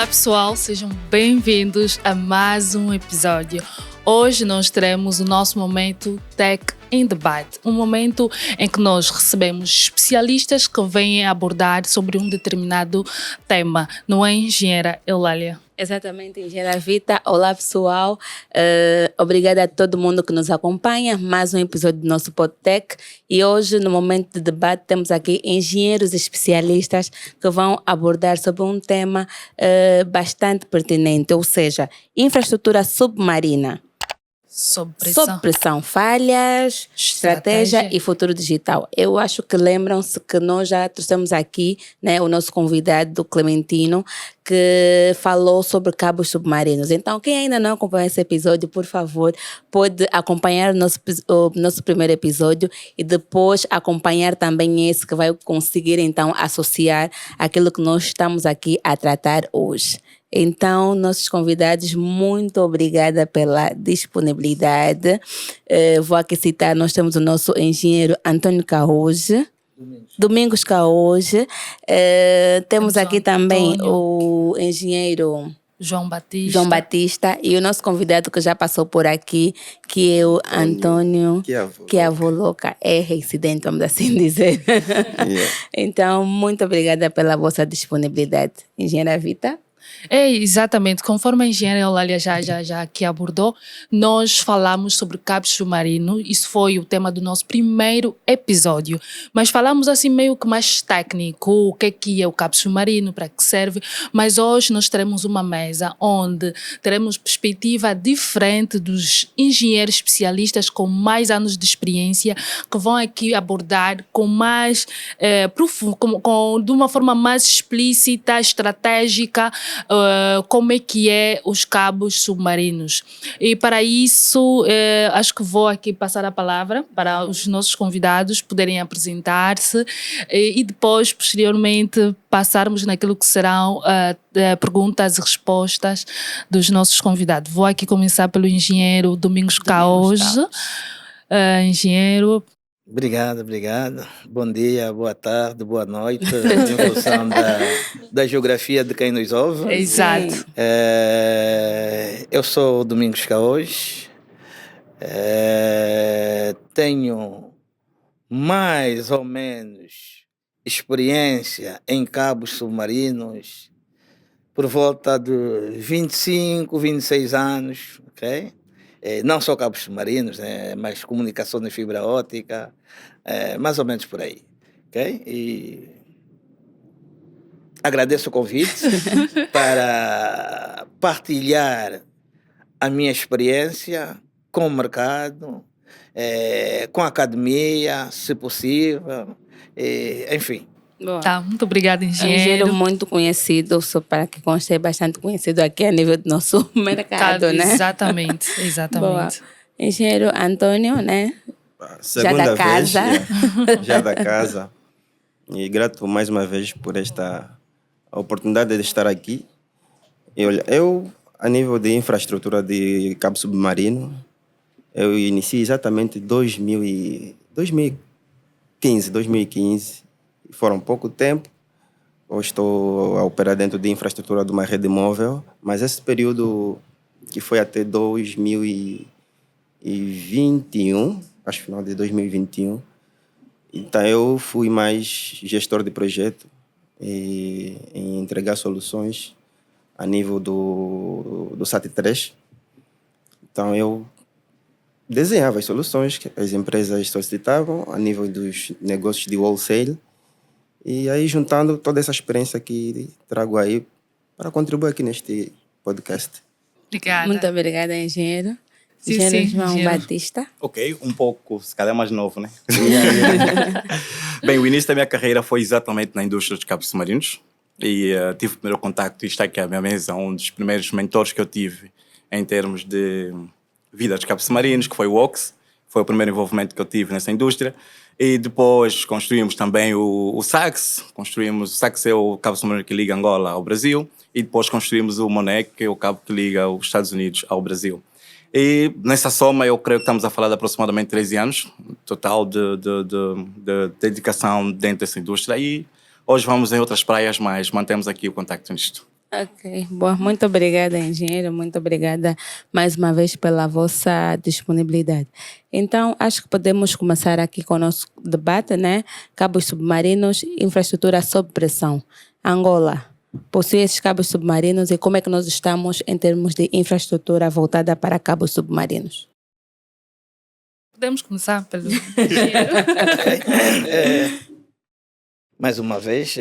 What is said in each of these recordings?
Olá pessoal, sejam bem-vindos a mais um episódio. Hoje nós teremos o nosso momento Tech em Debate, um momento em que nós recebemos especialistas que vêm abordar sobre um determinado tema. Não é, engenheira Eulália? Exatamente, engenheira Vita. Olá pessoal, obrigada a todo mundo que nos acompanha, mais um episódio do nosso PodTech. E hoje, no momento de debate, temos aqui engenheiros especialistas que vão abordar sobre um tema bastante pertinente, ou seja, infraestrutura submarina. Sob pressão. Sob pressão, falhas, estratégia e futuro digital. Eu acho que lembram-se que nós já trouxemos aqui, né, o nosso convidado, Clementino, que falou sobre cabos submarinos. Então, quem ainda não acompanhou esse episódio, por favor, pode acompanhar o nosso primeiro episódio e depois acompanhar também esse, que vai conseguir, então, associar aquilo que nós estamos aqui a tratar hoje. Então, nossos convidados, muito obrigada pela disponibilidade. Vou aqui citar, nós temos o nosso engenheiro Antônio Cahoje. Domingos Cahoje. Temos aqui também o engenheiro João Batista e o nosso convidado que já passou por aqui, que é o Antônio Chiavoloca, é residente, vamos assim dizer. Yeah. Então, muito obrigada pela vossa disponibilidade. Engenheira Vita? É, exatamente. Conforme a engenheira Eulália já aqui abordou, nós falamos sobre cabos submarinos. Isso foi o tema do nosso primeiro episódio. Mas falamos assim meio que mais técnico, o que é o cabo submarino, para que serve. Mas hoje nós teremos uma mesa onde teremos perspectiva diferente dos engenheiros especialistas com mais anos de experiência que vão aqui abordar com mais de uma forma mais explícita, estratégica, como é os cabos submarinos. E para isso, acho que vou aqui passar a palavra para os nossos convidados poderem apresentar-se e depois, posteriormente, passarmos naquilo que serão perguntas e respostas dos nossos convidados. Vou aqui começar pelo engenheiro Domingos Cahoje. Engenheiro... Obrigado. Bom dia, boa tarde, boa noite, em função da geografia de quem nos ouve. Exato. Eu sou o Domingos Cahoje, tenho mais ou menos experiência em cabos submarinos por volta de 25, 26 anos, ok? Não só cabos submarinos, né, mas comunicação de fibra óptica, mais ou menos por aí, ok? E agradeço o convite para partilhar a minha experiência com o mercado, com a academia, se possível, enfim. Boa. Tá, muito obrigada, engenheiro. Engenheiro muito conhecido, só para que conste, bastante conhecido aqui a nível do nosso mercado, né? Exatamente. Boa. Engenheiro Antônio, né? Segunda já da casa. Já da casa. E grato mais uma vez por esta oportunidade de estar aqui. E olha, eu, a nível de infraestrutura de cabo submarino, eu iniciei exatamente em 2015. Foram pouco tempo. Eu estou a operar dentro de infraestrutura de uma rede móvel, mas esse período que foi até 2021, acho que final de 2021, então eu fui mais gestor de projeto e em entregar soluções a nível do SAT3. Então eu desenhava as soluções que as empresas solicitavam a nível dos negócios de wholesale. E aí, juntando toda essa experiência que trago aí para contribuir aqui neste podcast. Obrigada. Muito obrigada, engenheiro. Sim, Engenheiro João engenheiro. Batista. Ok, um pouco, se calhar mais novo, né? Bem, o início da minha carreira foi exatamente na indústria dos cabos submarinos. E tive o primeiro contacto, e está aqui à minha mesa, um dos primeiros mentores que eu tive em termos de vida dos cabos submarinos, que foi o OX. Foi o primeiro envolvimento que eu tive nessa indústria. E depois construímos também o SAX. O SAX é o cabo submarino que liga Angola ao Brasil. E depois construímos o MONEC, que é o cabo que liga os Estados Unidos ao Brasil. E nessa soma eu creio que estamos a falar de aproximadamente 13 anos total de dedicação dentro dessa indústria. E hoje vamos em outras praias, mas mantemos aqui o contacto nisto. Ok, boa. Muito obrigada, engenheiro. Muito obrigada mais uma vez pela vossa disponibilidade. Então, acho que podemos começar aqui com o nosso debate, né? Cabos submarinos, infraestrutura sob pressão. Angola possui esses cabos submarinos e como é que nós estamos em termos de infraestrutura voltada para cabos submarinos? Podemos começar pelo engenheiro. Mais uma vez,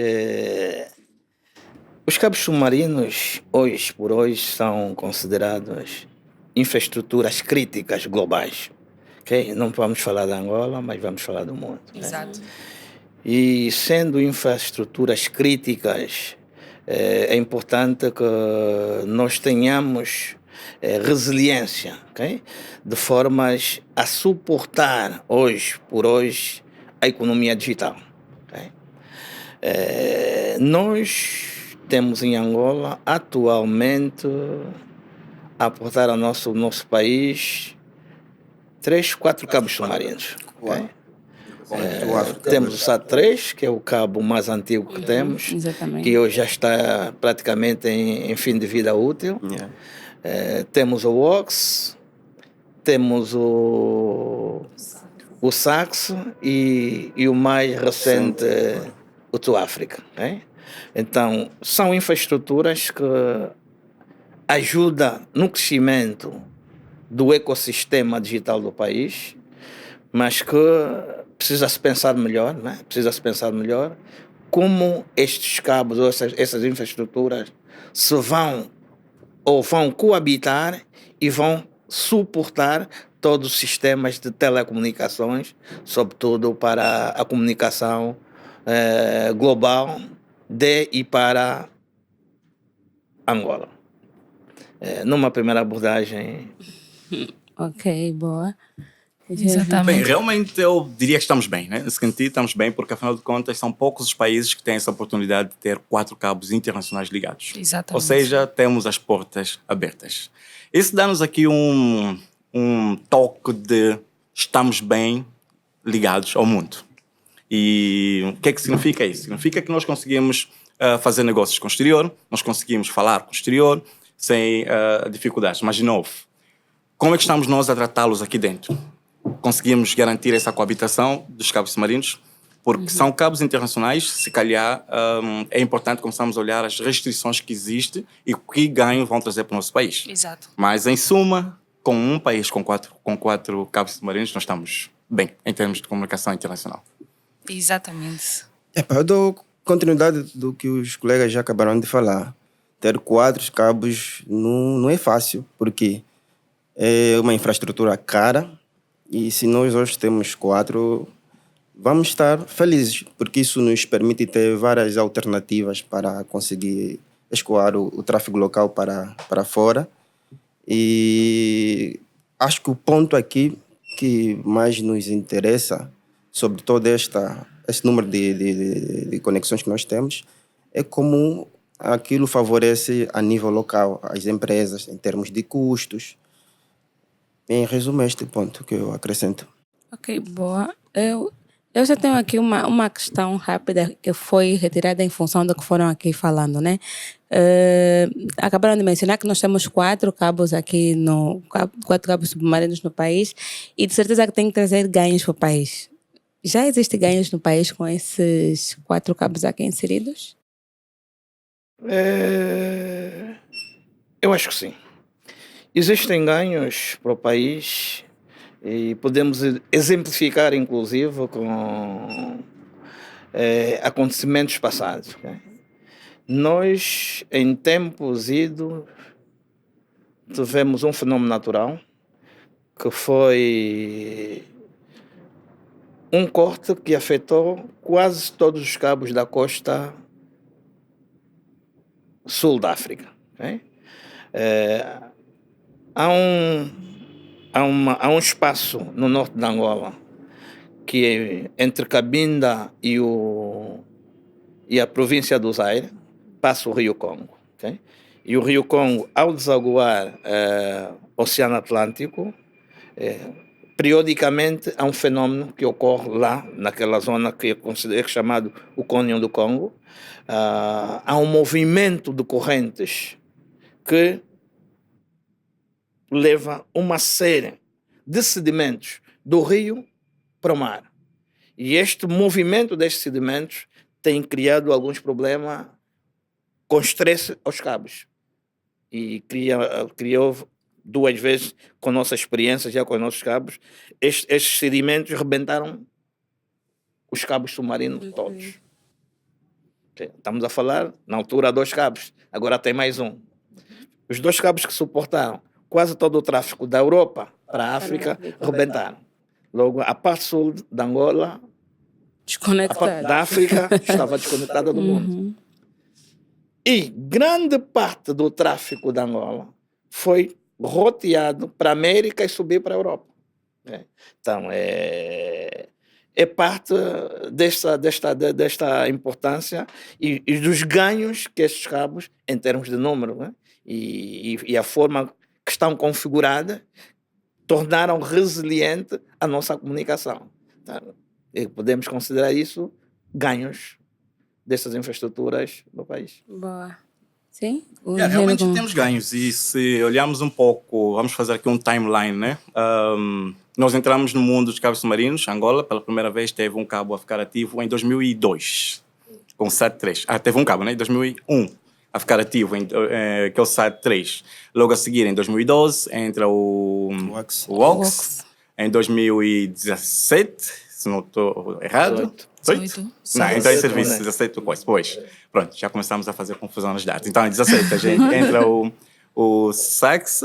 os cabos submarinos, hoje por hoje, são considerados infraestruturas críticas globais. Ok? Não vamos falar da Angola, mas vamos falar do mundo. Exato. E sendo infraestruturas críticas, é importante que nós tenhamos resiliência, ok? De formas a suportar hoje por hoje a economia digital. Ok? Nós temos em Angola atualmente a aportar ao nosso país 3, 4 cabos submarinos. Ok? Temos o SAT-3, que é o cabo mais antigo que temos, Exatamente. que hoje já está praticamente em fim de vida útil. Yeah. Temos o WOX, temos o Saxo e o mais recente, o Tuáfrica. Né? Então, são infraestruturas que ajudam no crescimento do ecossistema digital do país, mas que precisa-se pensar melhor, né? Precisa-se pensar melhor como estes cabos ou essas infraestruturas se vão coabitar e vão suportar todos os sistemas de telecomunicações, sobretudo para a comunicação global de e para Angola. Numa primeira abordagem. Ok, boa. Bem, Exatamente. realmente eu diria que estamos bem, né? Nesse sentido, estamos bem, porque afinal de contas são poucos os países que têm essa oportunidade de ter 4 cabos internacionais ligados. Exatamente. Ou seja, temos as portas abertas. Isso dá-nos aqui um toque de estamos bem ligados ao mundo. E o que é que significa isso? Significa que nós conseguimos fazer negócios com o exterior, nós conseguimos falar com o exterior sem dificuldades. Mas, de novo, como é que estamos nós a tratá-los aqui dentro? Conseguimos garantir essa coabitação dos cabos submarinos, porque são cabos internacionais, se calhar é importante começarmos a olhar as restrições que existem e que ganho vão trazer para o nosso país. Exato. Mas, em suma, com um país com quatro cabos submarinos, nós estamos bem em termos de comunicação internacional. Exatamente. Eu dou continuidade do que os colegas já acabaram de falar. Ter 4 cabos não é fácil, porque é uma infraestrutura cara e se nós hoje temos 4, vamos estar felizes, porque isso nos permite ter várias alternativas para conseguir escoar o tráfego local para fora. E acho que o ponto aqui que mais nos interessa sobre todo esse número de conexões que nós temos é como aquilo favorece a nível local as empresas em termos de custos. Em resumo, é este ponto que eu acrescento. Ok, boa. Eu já tenho aqui uma questão rápida que foi retirada em função do que foram aqui falando, né? Acabaram de mencionar que nós temos 4 cabos aqui, 4 cabos submarinos no país e de certeza que tem que trazer ganhos para o país. Já existem ganhos no país com esses 4 cabos aqui inseridos? Eu acho que sim. Existem ganhos para o país e podemos exemplificar, inclusive, com acontecimentos passados. Okay? Nós, em tempos idos, tivemos um fenômeno natural que foi um corte que afetou quase todos os cabos da costa sul da África. Okay? Há um espaço no norte de Angola que é entre Cabinda e a província do Zaire, passa o Rio Congo. Okay? E o Rio Congo, ao desaguar o Oceano Atlântico, periodicamente há um fenómeno que ocorre lá, naquela zona que é chamado o Cânion do Congo. Há um movimento de correntes que leva uma série de sedimentos do rio para o mar. E este movimento destes sedimentos tem criado alguns problemas com estresse aos cabos. E criou 2 vezes, com nossa experiência já com os nossos cabos, estes sedimentos rebentaram os cabos submarinos todos. Okay. Estamos a falar, na altura, 2 cabos, agora tem mais um. Os 2 cabos que suportaram quase todo o tráfego da Europa para a África rebentaram. Logo, a parte sul da Angola, a parte da África estava desconectada do mundo. E grande parte do tráfego da Angola foi roteado para a América e subir para a Europa. Então, é parte desta importância e dos ganhos que estes cabos, em termos de número, né? E a forma que estão configuradas, tornaram resiliente a nossa comunicação. Então, podemos considerar isso ganhos dessas infraestruturas no país. Boa. Sim? Realmente temos ganhos, e se olharmos um pouco, vamos fazer aqui um timeline, né? Nós entramos no mundo dos cabos submarinos. Angola, pela primeira vez, teve um cabo a ficar ativo em 2002, com o SAT-3. Teve um cabo, né? Em 2001, a ficar ativo, que é o SAT-3. Logo a seguir, em 2012, entra o WOX. Em 2017, se não estou errado... 18? Não, então em serviço, 17 depois. Pronto, já começamos a fazer confusão nas datas. Então em 17 a gente entra o SAX,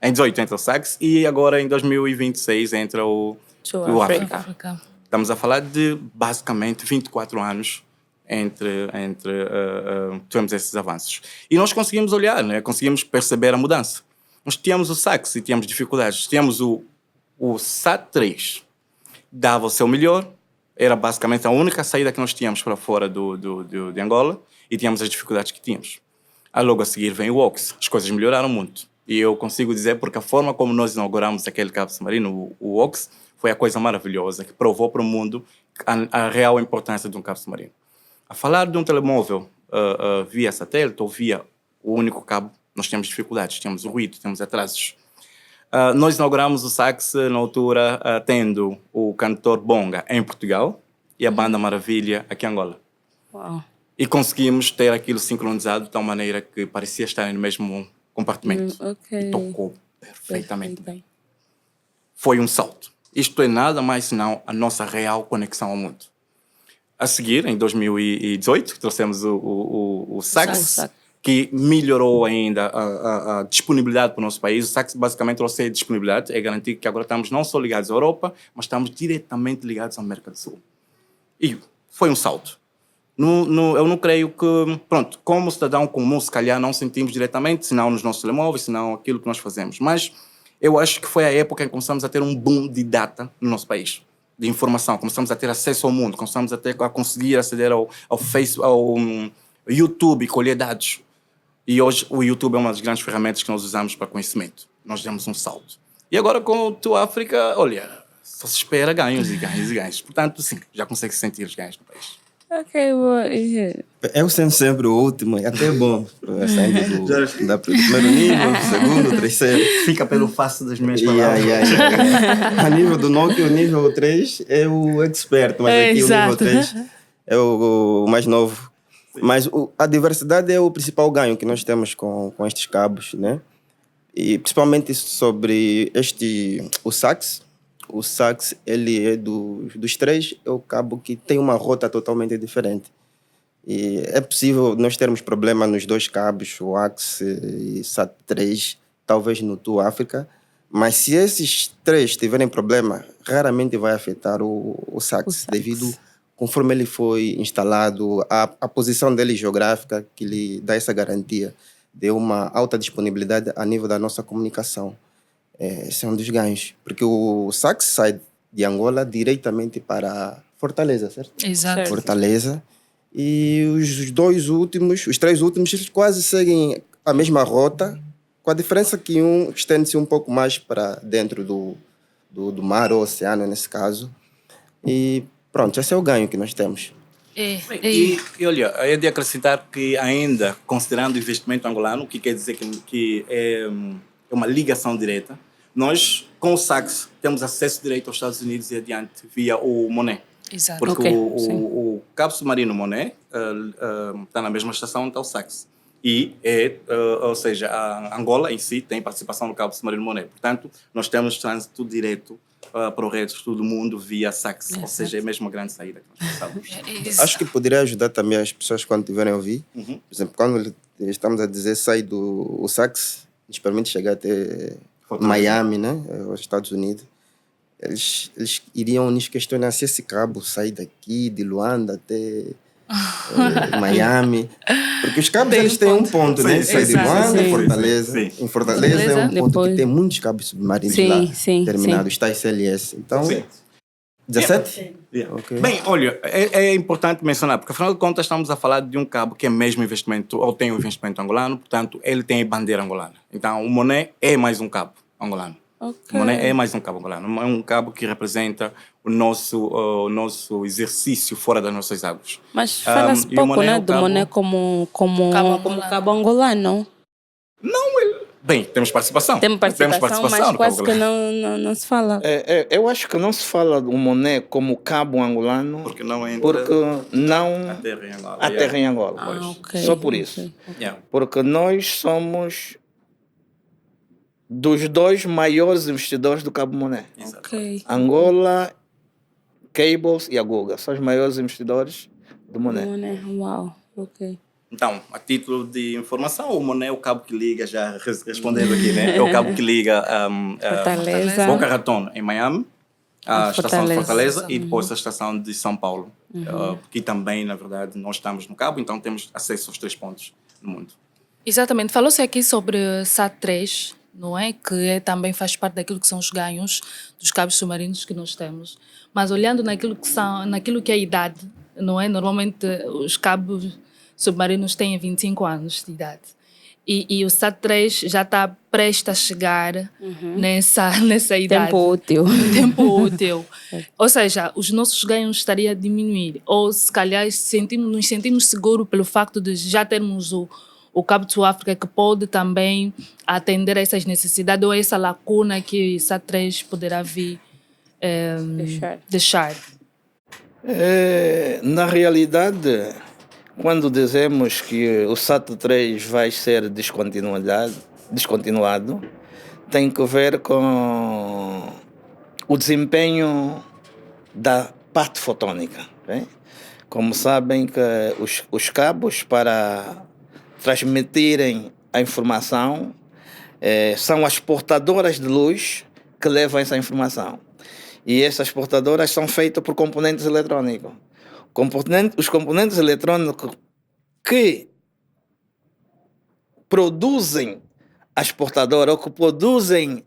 em 18 entra o SAX e agora em 2026 entra o África. Estamos a falar de basicamente 24 anos entre temos esses avanços. E nós conseguimos olhar, né? Conseguimos perceber a mudança. Nós tínhamos o SAX e tínhamos dificuldades. Tínhamos o SAT-3, dava o seu melhor, era basicamente a única saída que nós tínhamos para fora de Angola e tínhamos as dificuldades que tínhamos. Logo a seguir vem o WOX. As coisas melhoraram muito. E eu consigo dizer porque a forma como nós inauguramos aquele cabo submarino, o WOX, foi a coisa maravilhosa que provou para o mundo a real importância de um cabo submarino. A falar de um telemóvel via satélite ou via o único cabo, nós tínhamos dificuldades, tínhamos ruído, tínhamos atrasos. Nós inauguramos o SAX na altura tendo o cantor Bonga em Portugal e a banda Maravilha aqui em Angola. Uau. E conseguimos ter aquilo sincronizado de tal maneira que parecia estar no mesmo compartimento. Okay. E tocou perfeitamente bem. Foi um salto. Isto é nada mais senão a nossa real conexão ao mundo. A seguir, em 2018, trouxemos o SAX, que melhorou ainda a disponibilidade para o nosso país. O SAX basicamente trouxe disponibilidade, é garantir que agora estamos não só ligados à Europa, mas estamos diretamente ligados à América do Sul. E foi um salto. Eu não creio que, pronto, como cidadão comum, se calhar não sentimos diretamente, senão nos nossos telemóveis, senão aquilo que nós fazemos. Mas eu acho que foi a época em que começamos a ter um boom de data no nosso país, de informação. Começamos a ter acesso ao mundo, começamos a conseguir aceder ao Facebook, ao YouTube e colher dados. E hoje o YouTube é uma das grandes ferramentas que nós usamos para conhecimento. Nós demos um salto. E agora com o África, olha, só se espera ganhos e ganhos e ganhos. Portanto, sim, já consegue sentir os ganhos no país. Ok, boa. Eu sendo sempre o último, é até bom. Saindo do primeiro nível, do segundo, terceiro. Fica pelo face das minhas palavras. A nível do Nokia, o nível 3 é o expert, mas aqui exato. O nível 3 é o mais novo. Mas a diversidade é o principal ganho que nós temos com estes cabos, né? E principalmente sobre o SAX. O SAX, ele é dos 3, é o cabo que tem uma rota totalmente diferente. E é possível nós termos problema nos 2 cabos, o WAX e SAT-3, talvez no TU África, mas se esses 3 tiverem problema, raramente vai afetar o SAX, devido, conforme ele foi instalado, a posição dele geográfica, que lhe dá essa garantia de uma alta disponibilidade a nível da nossa comunicação. Esse é um dos ganhos, porque o SAX sai de Angola diretamente para Fortaleza, certo? Exato. Fortaleza. E os 3 últimos, eles quase seguem a mesma rota, com a diferença que um estende-se um pouco mais para dentro do mar ou oceano, nesse caso. E pronto, esse é o ganho que nós temos. E olha, é de acrescentar que ainda, considerando o investimento angolano, o que quer dizer que é uma ligação direta, nós, com o SACS, temos acesso direto aos Estados Unidos e adiante via o Monet. Exato. Porque Ok, o cabo submarino Monet está na mesma estação onde está o SACS. E, ou seja, a Angola em si tem participação no cabo submarino Monet. Portanto, nós temos trânsito direto para o resto do mundo via SACS. Ou seja, é mesmo uma grande saída que nós passamos. Acho que poderia ajudar também as pessoas quando tiverem a ouvir. Por exemplo, quando estamos a dizer sai o SACS, nos permite chegar até Miami, né? Aos Estados Unidos. Eles iriam nos questionar se esse cabo sai daqui, de Luanda até Miami. Porque os cabos eles têm um ponto, né? Sai de exato. Luanda, Sim. Fortaleza. Sim. Em Fortaleza é um ponto Depois- que tem muitos cabos submarinos Sim, lá, sim, terminados, está CLS. Então, Sim. 17? Yeah. Ok. Bem, olha, é importante mencionar, porque afinal de contas estamos a falar de um cabo que é mesmo investimento, ou tem um investimento angolano, portanto, ele tem bandeira angolana. Então, o Monet é mais um cabo angolano. Ok. O Monet é mais um cabo angolano. É um cabo que representa o nosso exercício fora das nossas águas. Mas fala-se e o pouco, Monet é né? o Do cabo- Monet como Cabo angolano. cabo angolano. Bem, temos participação. Tem participação, mas no quase cabo que angolano. não se fala. Eu acho que não se fala do Monet como cabo angolano Porque não entra porque não a terra em Angola. aterra em Angola. Ah, ok. Só por isso. Ok. Yeah. Porque nós somos dos 2 maiores investidores do Cabo Monet. Exato. Ok. Angola, Cables e a Guga são os maiores investidores do Monet. Monet, uau. Ok. Então, a título de informação, o Monet é o cabo que liga, já respondendo aqui, né? É o cabo que liga Fortaleza. Boca Raton, em Miami, a estação de Fortaleza. Fortaleza, e depois a estação de São Paulo, que também, na verdade, nós estamos no cabo, então temos acesso aos 3 pontos no mundo. Exatamente. Falou-se aqui sobre SAT-3, não é? Que também faz parte daquilo que são os ganhos dos cabos submarinos que nós temos. Mas olhando naquilo que é a idade, não é? Normalmente os cabos submarinos têm 25 anos de idade. E o SAT-3 já está prestes a chegar nessa idade. Tempo útil. Tempo útil. Ou seja, os nossos ganhos estariam a diminuir. Ou se calhar nos sentimos seguros pelo facto de já termos o Cabo to África que pode também atender a essas necessidades ou essa lacuna que o SAT-3 poderá vir deixar. Na realidade, quando dizemos que o SAT-3 vai ser descontinuado, tem que ver com o desempenho da parte fotônica. Okay? Como sabem que os cabos para transmitirem a informação são as portadoras de luz que levam essa informação. E essas portadoras são feitas por componentes eletrônicos. Os componentes eletrônicos que produzem as portadoras, ou que produzem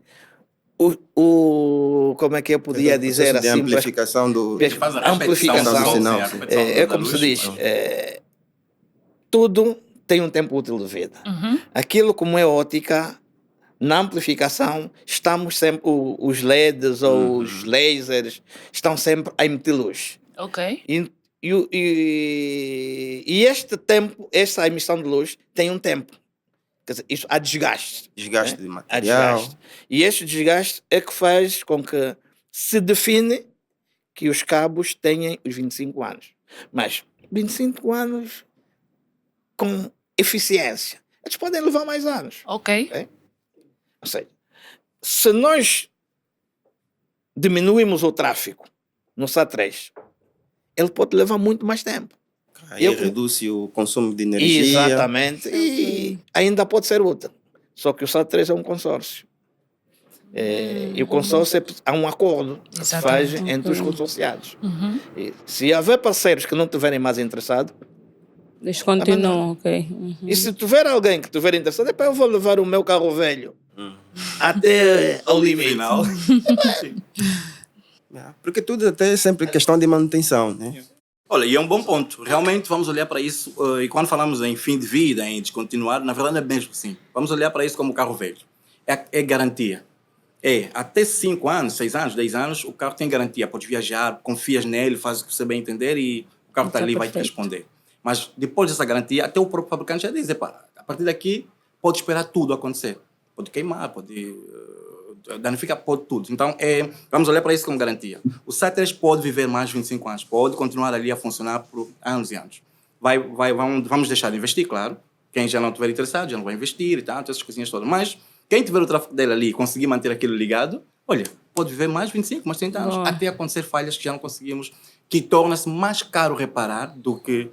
como é que eu podia dizer de assim? amplificação do... Faz a Amplificação. repetição do Sinal. som, a repetição É da como luz. se diz, tudo tem um tempo útil de vida. Aquilo como é ótica, na amplificação, estamos sempre, os LEDs ou os lasers estão sempre a emitir luz. Ok. E este tempo, essa emissão de luz tem um tempo. Quer dizer, há desgaste. Desgaste de Há material. desgaste. E este desgaste é que faz com que se define que os cabos tenham os 25 anos. Mas 25 anos com eficiência. Eles podem levar mais anos. Ok. Ou seja, se nós diminuímos o tráfego no SAT-3, ele pode levar muito mais tempo. Aí reduz o consumo de energia. Exatamente. E ainda pode ser útil. Só que o SAT-3 é um consórcio. E o consórcio há um acordo que se faz entre os consorciados. E se haver parceiros que não estiverem mais interessados, Descontinuam, ok. e se tiver alguém que estiver interessado, eu vou levar o meu carro velho até ao limite. Final. Porque tudo até é sempre questão de manutenção, né? Olha, e é um bom ponto. Realmente vamos olhar para isso, e quando falamos em fim de vida, em descontinuar, na verdade é mesmo assim. Vamos olhar para isso como carro velho. É garantia. até 5 anos, 6 anos, 10 anos, o carro tem garantia. Podes viajar, confias nele, faz o que você bem entender e o carro está ali e vai te responder. Mas depois dessa garantia, até o próprio fabricante já diz, a partir daqui pode esperar tudo acontecer. Pode queimar, pode danificar, pode tudo. Então, vamos olhar para isso como garantia. O Sat3 pode viver mais de 25 anos, pode continuar ali a funcionar por anos e anos. Vamos deixar de investir, claro. Quem já não estiver interessado, já não vai investir e tal, essas coisinhas todas. Mas quem tiver o tráfego dele ali e conseguir manter aquilo ligado, olha, pode viver mais 25, mais 30 anos, até acontecer falhas que já não conseguimos, que torna-se mais caro reparar do que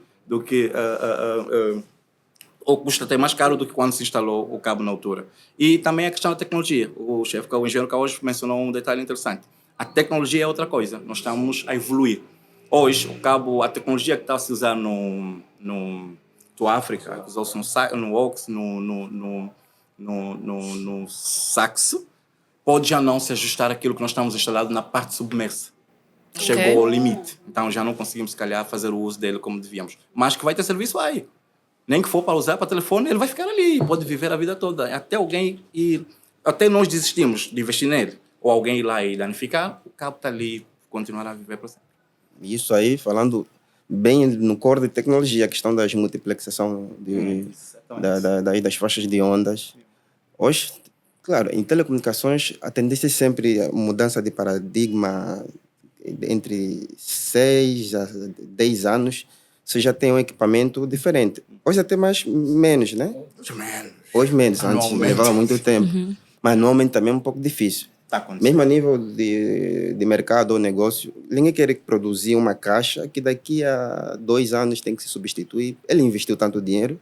ou custa até mais caro do que quando se instalou o cabo na altura. E também a questão da tecnologia. O engenheiro Caos mencionou um detalhe interessante. A tecnologia é outra coisa. Nós estamos a evoluir. Hoje, o cabo, a tecnologia que está a se usar no África, usou-se no Ox, no Sax, pode já não se ajustar aquilo que nós estamos instalado na parte submersa. Chegou ao limite. Então já não conseguimos, se calhar, fazer o uso dele como devíamos. Mas que vai ter serviço, vai. Nem que for para usar para telefone, ele vai ficar ali. Pode viver a vida toda. Até alguém ir... Até nós desistimos de investir nele. Ou alguém ir lá e danificar, o cabo está ali, continuará a viver para sempre. Isso aí, falando bem no core de tecnologia, a questão das multiplexação das faixas de ondas. Hoje, claro, em telecomunicações, a tendência é sempre a mudança de paradigma entre 6 a 10 anos, você já tem um equipamento diferente. Hoje até menos, né? Hoje menos. Antes levava muito tempo. Mas anualmente também é um pouco difícil. Mesmo a nível de mercado ou negócio, ninguém quer produzir uma caixa que daqui a 2 anos tem que se substituir. Ele investiu tanto dinheiro.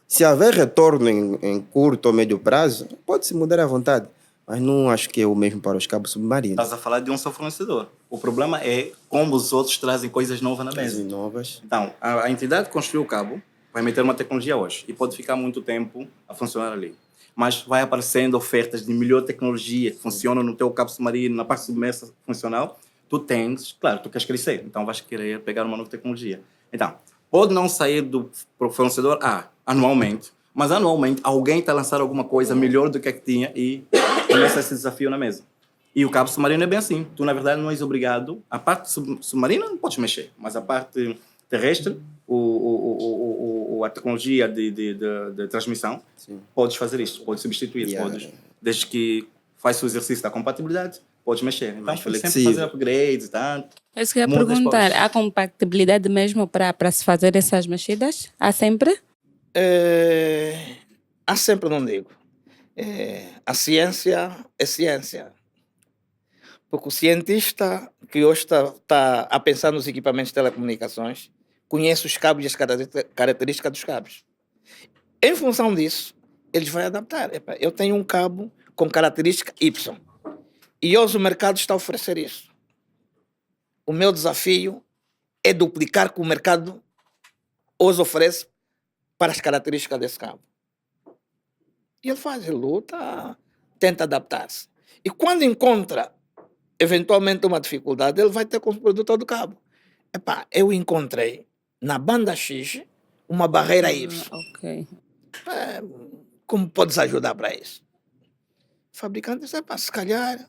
Se haver retorno em curto ou médio prazo, pode-se mudar à vontade. Mas não acho que é o mesmo para os cabos submarinos. Estás a falar de um só fornecedor. O problema é como os outros trazem coisas novas na mesa. Coisas novas. Então, a entidade que construiu o cabo vai meter uma tecnologia hoje e pode ficar muito tempo a funcionar ali. Mas vai aparecendo ofertas de melhor tecnologia que funcionam no teu cabo submarino, na parte submersa funcional. Tu tens, claro, tu queres crescer, então vais querer pegar uma nova tecnologia. Então, pode não sair do fornecedor anualmente, mas anualmente alguém está a lançar alguma coisa melhor do que a que tinha e começa esse desafio na mesa. E o cabo submarino é bem assim. Tu, na verdade, não és obrigado... A parte submarina não podes mexer, mas a parte terrestre, a tecnologia de transmissão, sim, podes fazer isso, podes substituir, podes, desde que faz o exercício da compatibilidade, podes mexer. Então, sempre fazer upgrades e tanto. Eu queria perguntar, há compatibilidade mesmo para se fazer essas mexidas? Há sempre? Há sempre, não digo. A ciência é ciência. Porque o cientista que hoje está a pensar nos equipamentos de telecomunicações conhece os cabos e as características dos cabos. Em função disso, eles vão adaptar. Eu tenho um cabo com característica Y. E hoje o mercado está a oferecer isso. O meu desafio é duplicar o que o mercado hoje oferece para as características desse cabo. E ele faz, ele luta, tenta adaptar-se. E quando encontra, eventualmente, uma dificuldade, ele vai ter com o produtor do cabo. Eu encontrei na banda X uma barreira Y. Ok. Como podes ajudar para isso? O fabricante diz, se calhar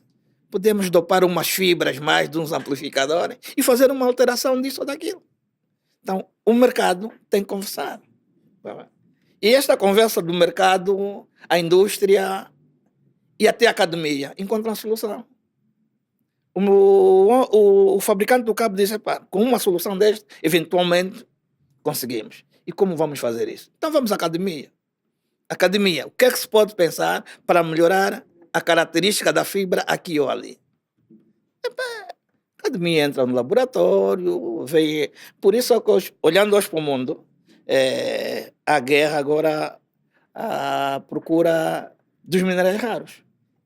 podemos dopar umas fibras mais de uns amplificadores e fazer uma alteração disso ou daquilo. Então, o mercado tem que conversar. E esta conversa do mercado, a indústria e até a academia encontram uma solução. O fabricante do cabo diz, com uma solução desta, eventualmente conseguimos. E como vamos fazer isso? Então vamos à academia. Academia, o que é que se pode pensar para melhorar a característica da fibra aqui ou ali? A academia entra no laboratório, vê. Por isso, olhando hoje para o mundo, a guerra agora a procura dos minerais raros.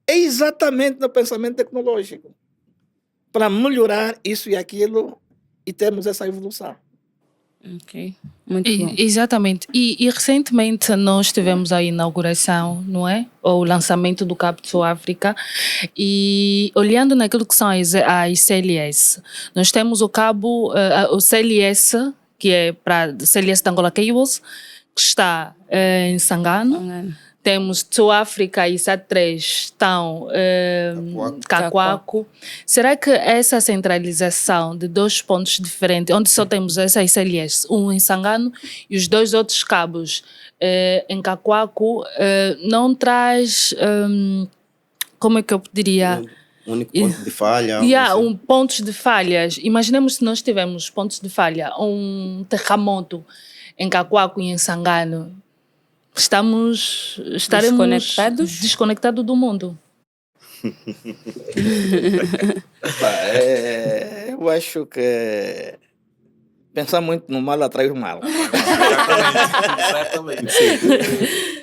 É exatamente no pensamento tecnológico. Para melhorar isso e aquilo e termos essa evolução. Ok, muito bom. Exatamente. E recentemente nós tivemos a inauguração, não é? Ou o lançamento do Cabo de Sul-África. E olhando naquilo que são as CLS, nós temos o cabo, o CLS, que é para CLS de Angola Cables, que está em Sangano. temos Sul-África e SAT3 estão Cacoaco. Será que essa centralização de 2 pontos diferentes, onde só temos essas CLS, um em Sangano e os 2 outros cabos em Cacoaco, não traz, como é que eu diria? Um único ponto de falha. Pontos de falhas. Imaginemos se nós tivermos pontos de falha, um terremoto em Cacoaco e em Sangano. Estaremos desconectados do mundo. Eu acho que pensar muito no mal atrai o mal. Exatamente.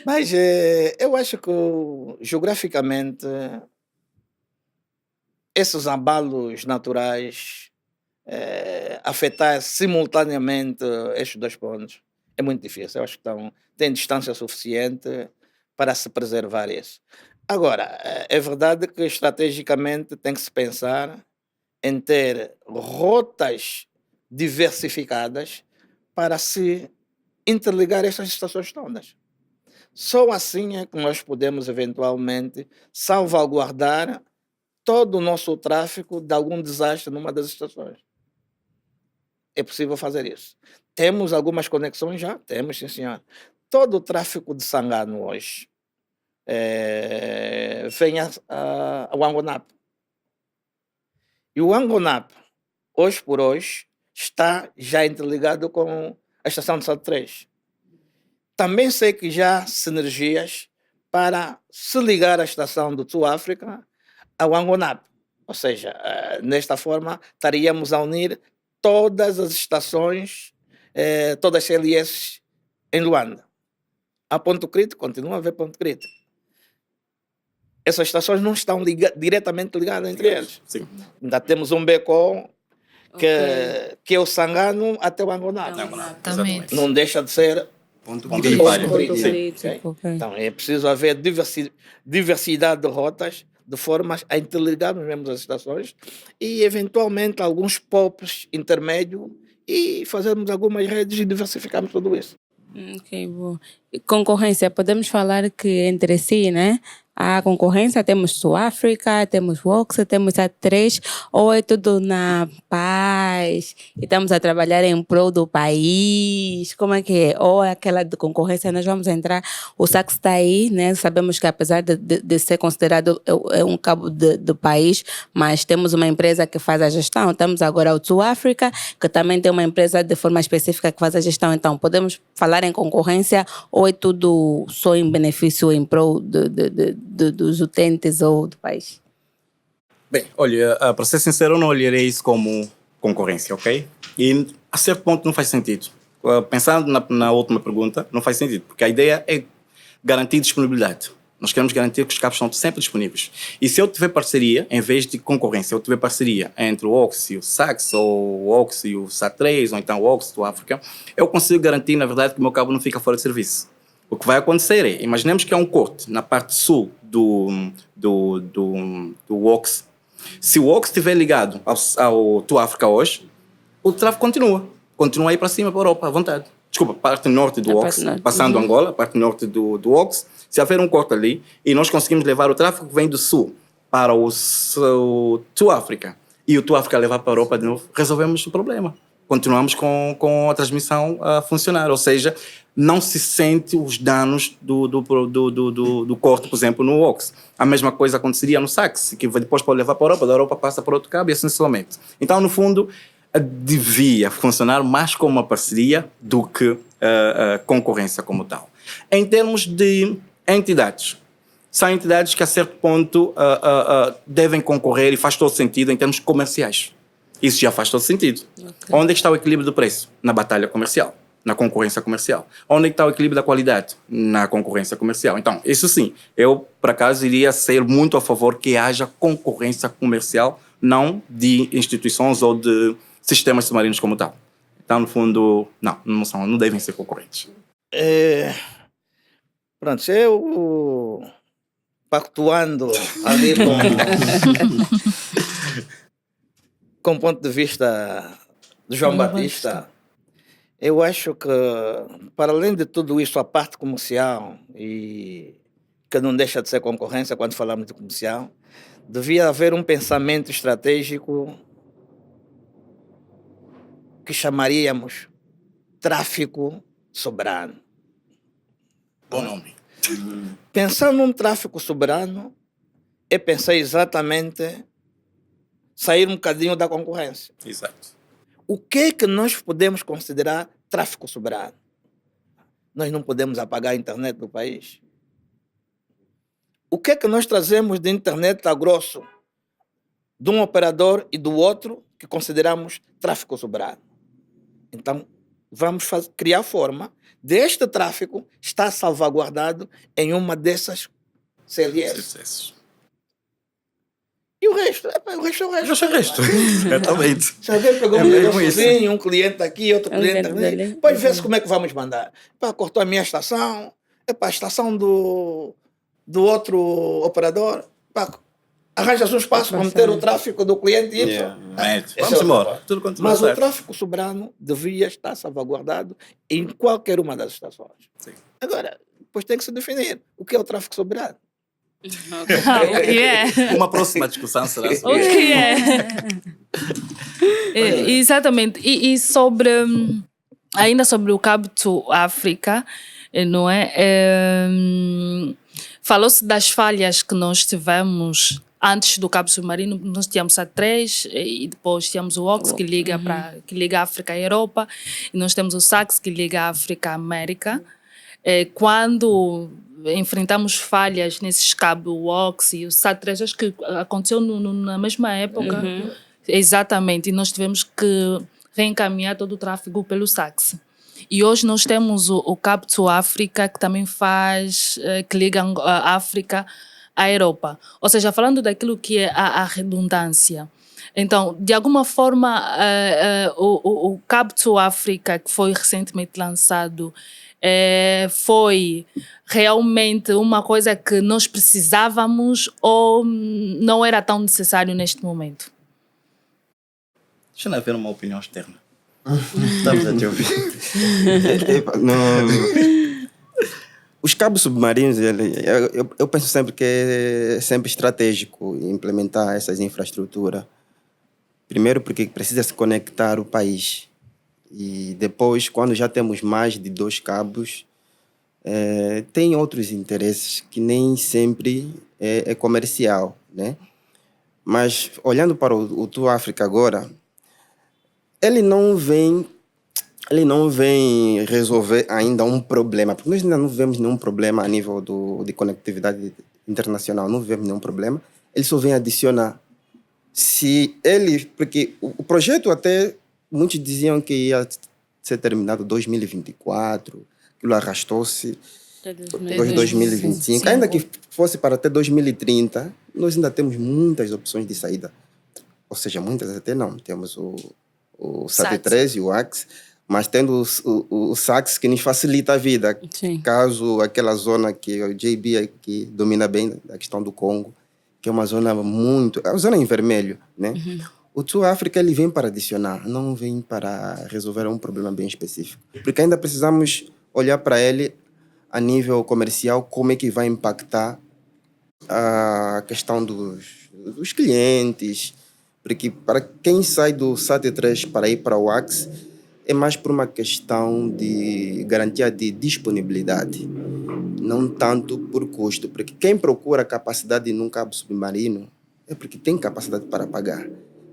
Mas eu acho que geograficamente esses abalos naturais afetar simultaneamente estes 2 pontos é muito difícil. Eu acho que tem distância suficiente para se preservar isso. Agora, é verdade que estrategicamente tem que se pensar em ter rotas diversificadas para se interligar estas estações todas. Só assim é que nós podemos eventualmente salvaguardar todo o nosso tráfego de algum desastre numa das estações. É possível fazer isso. Temos algumas conexões já? Temos, sim, senhor. Todo o tráfego de Sangano hoje vem ao Angonap. E o Angonap, hoje por hoje, está já interligado com a estação de SAT3. Também sei que já há sinergias para se ligar à estação do Sul-África ao Angonap. Ou seja, nesta forma, estaríamos a unir todas as estações, todas as CLS em Luanda. Há ponto crítico, continua a haver ponto crítico. Essas estações não estão diretamente ligadas entre elas. Sim. Ainda temos um beco que é o Sangano até o Angonap. Exatamente. Não deixa de ser Ponto Ponto crítico. de falha. Ponto Sim. crítico, ok. Então é preciso haver diversidade de rotas de formas a interligarmos mesmo as estações e eventualmente alguns POPs intermédios e fazermos algumas redes e diversificarmos tudo isso. Ok, boa. E concorrência, podemos falar que entre si, né? A concorrência, temos Sul-África, temos Wox, temos a 3, ou é tudo na paz e estamos a trabalhar em prol do país? Como é que é? Ou é aquela de concorrência, nós vamos entrar, o SAC está aí, né? Sabemos que apesar de ser considerado um cabo do país, mas temos uma empresa que faz a gestão. Temos agora o Sul-África, que também tem uma empresa de forma específica que faz a gestão. Então, podemos falar em concorrência ou é tudo só em benefício, em prol dos utentes ou do país? Bem, olha, para ser sincero, eu não olharei isso como concorrência, ok? E a certo ponto não faz sentido. Pensando na última pergunta, não faz sentido, porque a ideia é garantir disponibilidade. Nós queremos garantir que os cabos estão sempre disponíveis. E se eu tiver parceria, em vez de concorrência, eu tiver parceria entre o Ox e o Sax, ou o Ox e o SAT3, ou então o Ox do África, eu consigo garantir, na verdade, que o meu cabo não fica fora de serviço. O que vai acontecer é, imaginemos que há um corte na parte sul do Ox. Se o Ox estiver ligado ao Tua África hoje, o tráfego continua a ir para cima, para a Europa, à vontade. Desculpa, parte norte do Ox, passando Angola, parte norte do Ox. Se houver um corte ali e nós conseguimos levar o tráfego que vem do sul para o Tua África e o Tua África levar para a Europa de novo, resolvemos o problema. Continuamos com a transmissão a funcionar, ou seja, não se sente os danos do corte, por exemplo, no Ox. A mesma coisa aconteceria no Sax, que depois pode levar para a Europa, da Europa passa para outro cabo e assim sucessivamente. Então, no fundo, devia funcionar mais como uma parceria do que concorrência como tal. Em termos de entidades, são entidades que a certo ponto devem concorrer e faz todo sentido em termos comerciais. Isso já faz todo sentido. Okay. Onde está o equilíbrio do preço? Na batalha comercial, na concorrência comercial. Onde está o equilíbrio da qualidade? Na concorrência comercial. Então, isso sim, eu, por acaso, iria ser muito a favor que haja concorrência comercial, não de instituições ou de sistemas submarinos como tal. Então, no fundo, não devem ser concorrentes. Pronto, eu pactuando ali com o ponto de vista do João Batista, eu acho que, para além de tudo isso, a parte comercial e que não deixa de ser concorrência quando falamos de comercial, devia haver um pensamento estratégico que chamaríamos tráfico soberano. Bom nome. Pensando num tráfico soberano, é pensar exatamente sair um bocadinho da concorrência. Exato. O que é que nós podemos considerar tráfico soberano? Nós não podemos apagar a internet do país. O que é que nós trazemos de internet a grosso de um operador e do outro que consideramos tráfico soberano? Então, vamos criar forma deste tráfico estar salvaguardado em uma dessas CLS. Sucessos. E o resto? O resto é o resto. O resto. Exatamente. Se alguém pegou É um mesmo isso. negocinho, um cliente aqui, outro cliente cliente ali, dele. depois vê-se como é que vamos mandar. Cortou a minha estação, a estação do outro operador, arranja-se um espaço para meter o tráfico do cliente Y. Mete. Esse é Vamos o embora. trabalho. Tudo continua Mas o certo. tráfico soberano devia estar salvaguardado em qualquer uma das estações. Sim. Agora, depois tem que se definir o que é o tráfico soberano. O que é? Uma próxima discussão será O sobre que isso. Exatamente. E sobre, ainda sobre o Cabo to África, não é? Falou-se das falhas que nós tivemos antes do Cabo Submarino. Nós tínhamos a 3 e depois tínhamos o OX que liga que liga a África à Europa, e nós temos o SAX que liga a África à América. Quando enfrentamos falhas nesses cabos, o OX e o SAT3, acho que aconteceu na mesma época. Exatamente, e nós tivemos que reencaminhar todo o tráfego pelo SAX. E hoje nós temos o Cabo to África, que também faz, que liga a África à Europa. Ou seja, falando daquilo que é a redundância. Então, de alguma forma, o Cabo to África, que foi recentemente lançado, foi realmente uma coisa que nós precisávamos ou não era tão necessário neste momento? Deixa eu haver uma opinião externa. Estamos a te ouvir. Os cabos submarinos, eu penso sempre que é sempre estratégico implementar essas infraestruturas. Primeiro porque precisa se conectar o país. E depois, quando já temos mais de 2 cabos, tem outros interesses que nem sempre é comercial, né? Mas, olhando para o Tour África agora, ele não vem resolver ainda um problema, porque nós ainda não vemos nenhum problema a nível de conectividade internacional, não vemos nenhum problema. Ele só vem adicionar. Porque o projeto até, muitos diziam que ia ser terminado em 2024, aquilo arrastou-se para 2025. Ainda que fosse para até 2030, nós ainda temos muitas opções de saída. Ou seja, muitas até não. Temos o SAT3 e o AX, mas tendo o SAX que nos facilita a vida. Sim. Caso aquela zona que o JB aqui domina bem, a questão do Congo, que é uma zona é uma zona em vermelho, né? O Tour África ele vem para adicionar, não vem para resolver um problema bem específico. Porque ainda precisamos olhar para ele a nível comercial, como é que vai impactar a questão dos clientes. Porque para quem sai do SAT3 para ir para o AX, é mais por uma questão de garantia de disponibilidade, não tanto por custo. Porque quem procura capacidade num cabo submarino é porque tem capacidade para pagar.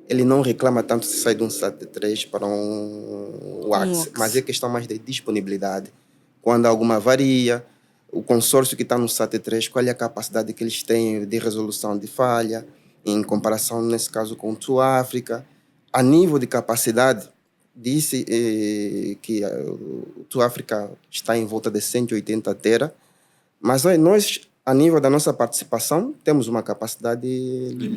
Ele não reclama tanto se sai de um SAT3 para um AX, mas é questão mais de disponibilidade. Quando há alguma avaria, o consórcio que está no SAT3, qual é a capacidade que eles têm de resolução de falha, em comparação, nesse caso, com o Tour África. A nível de capacidade, disse que o Tour África está em volta de 180 tera, mas nós, a nível da nossa participação, temos uma capacidade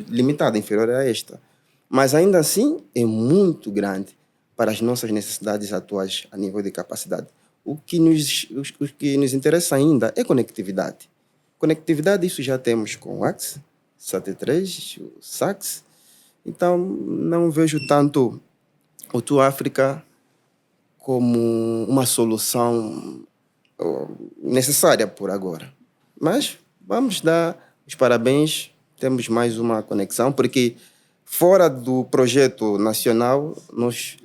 limitada, inferior a esta. Mas ainda assim, é muito grande para as nossas necessidades atuais a nível de capacidade. O que nos interessa ainda é conectividade. Conectividade, isso já temos com o AX, SAT3, o SAX. Então, não vejo tanto o Tour África como uma solução necessária por agora. Mas vamos dar os parabéns, temos mais uma conexão, porque fora do projeto nacional, nós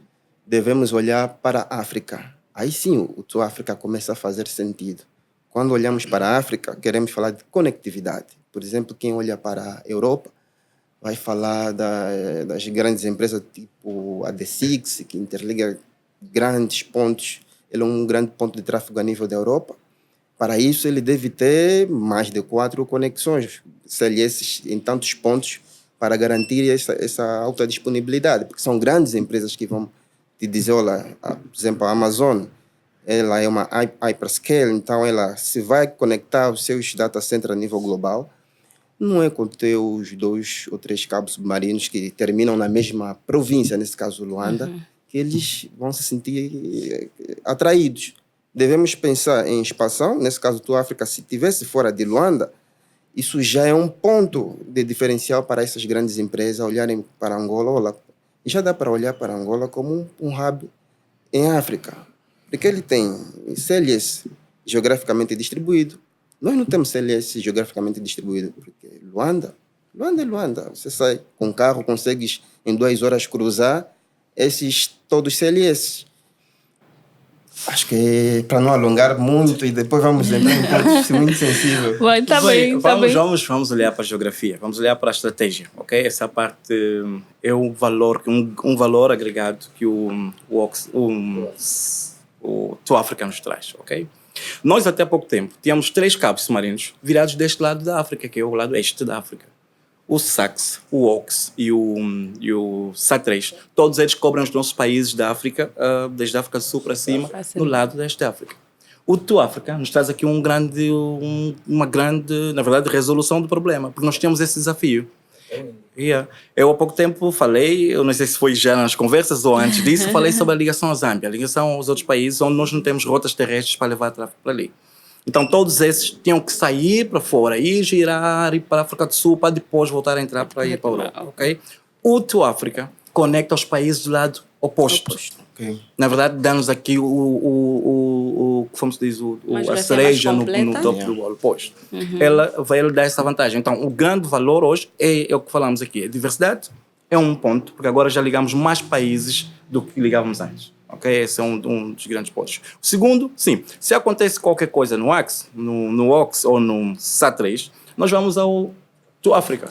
devemos olhar para a África. Aí sim, o Tua África começa a fazer sentido. Quando olhamos para a África, queremos falar de conectividade. Por exemplo, quem olha para a Europa vai falar das grandes empresas tipo a D6, que interliga grandes pontos. Ele é um grande ponto de tráfego a nível da Europa. Para isso, ele deve ter mais de 4 conexões CLS em tantos pontos para garantir essa alta disponibilidade, porque são grandes empresas que vão te dizer, olha, por exemplo, a Amazon, ela é uma hyperscale, então ela se vai conectar os seus data centers a nível global, não é com os 2 ou 3 cabos submarinos que terminam na mesma província, nesse caso Luanda, que eles vão se sentir atraídos. Devemos pensar em expansão, nesse caso Tua África, se tivesse fora de Luanda, isso já é um ponto de diferencial para essas grandes empresas olharem para Angola. Já dá para olhar para Angola como um hub em África, porque ele tem CLS geograficamente distribuído. Nós não temos CLS geograficamente distribuído, porque Luanda é Luanda. Você sai com carro, consegues em 2 horas cruzar todos os CLS. Acho que é para não alongar muito e depois vamos entrar em pontos muito sensíveis. Tá bem. Vamos olhar para a geografia, vamos olhar para a estratégia, ok? Essa parte é um valor agregado que o Tua África nos traz, ok? Nós até há pouco tempo tínhamos 3 cabos submarinos virados deste lado da África, que é o lado este da África. O SAX, o OX e o SAT-3, todos eles cobrem os nossos países da África, desde a África do Sul para cima, no lado deste da África. O Tua África nos traz aqui uma grande, na verdade, resolução do problema, porque nós temos esse desafio. Eu há pouco tempo falei, eu não sei se foi já nas conversas ou antes disso, falei sobre a ligação à Zâmbia, a ligação aos outros países onde nós não temos rotas terrestres para levar tráfego para ali. Então todos esses tinham que sair para fora e girar, ir para a África do Sul para depois voltar a entrar para ir para a Europa, ok? O Tua África conecta os países do lado oposto. Okay. Na verdade, dá-nos aqui como se diz, a cereja no topo do bolo oposto. Ela vai dar essa vantagem. Então, o grande valor hoje é o que falamos aqui. A diversidade é um ponto, porque agora já ligamos mais países do que ligávamos antes. Okay? Esse é um dos grandes pontos. O segundo, sim, se acontece qualquer coisa no AX, no OX ou no SAT-3, nós vamos ao Tua África.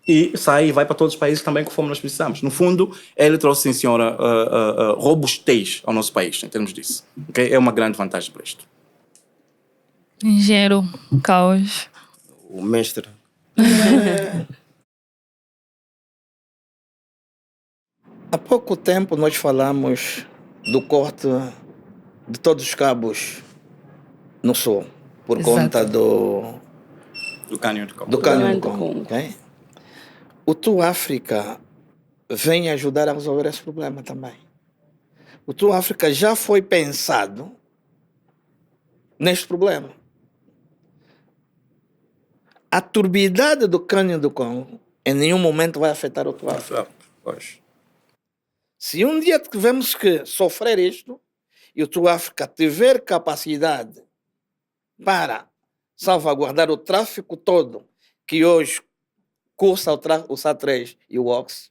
E sai e vai para todos os países também conforme nós precisamos. No fundo, ele trouxe, sim senhora, robustez ao nosso país, em termos disso. Okay? É uma grande vantagem para isto. Engenheiro Caos. O mestre. Há pouco tempo nós falamos do corte de todos os cabos no sul, por conta do Cânion do Congo. Do Cânion do Congo, okay? O Tua África vem ajudar a resolver esse problema também. O Tua África já foi pensado neste problema. A turbidade do Cânion do Congo em nenhum momento vai afetar o Tua África. Se um dia tivermos que sofrer isto e o Tua África tiver capacidade para salvaguardar o tráfego todo que hoje cursa o SAT-3 e o OX,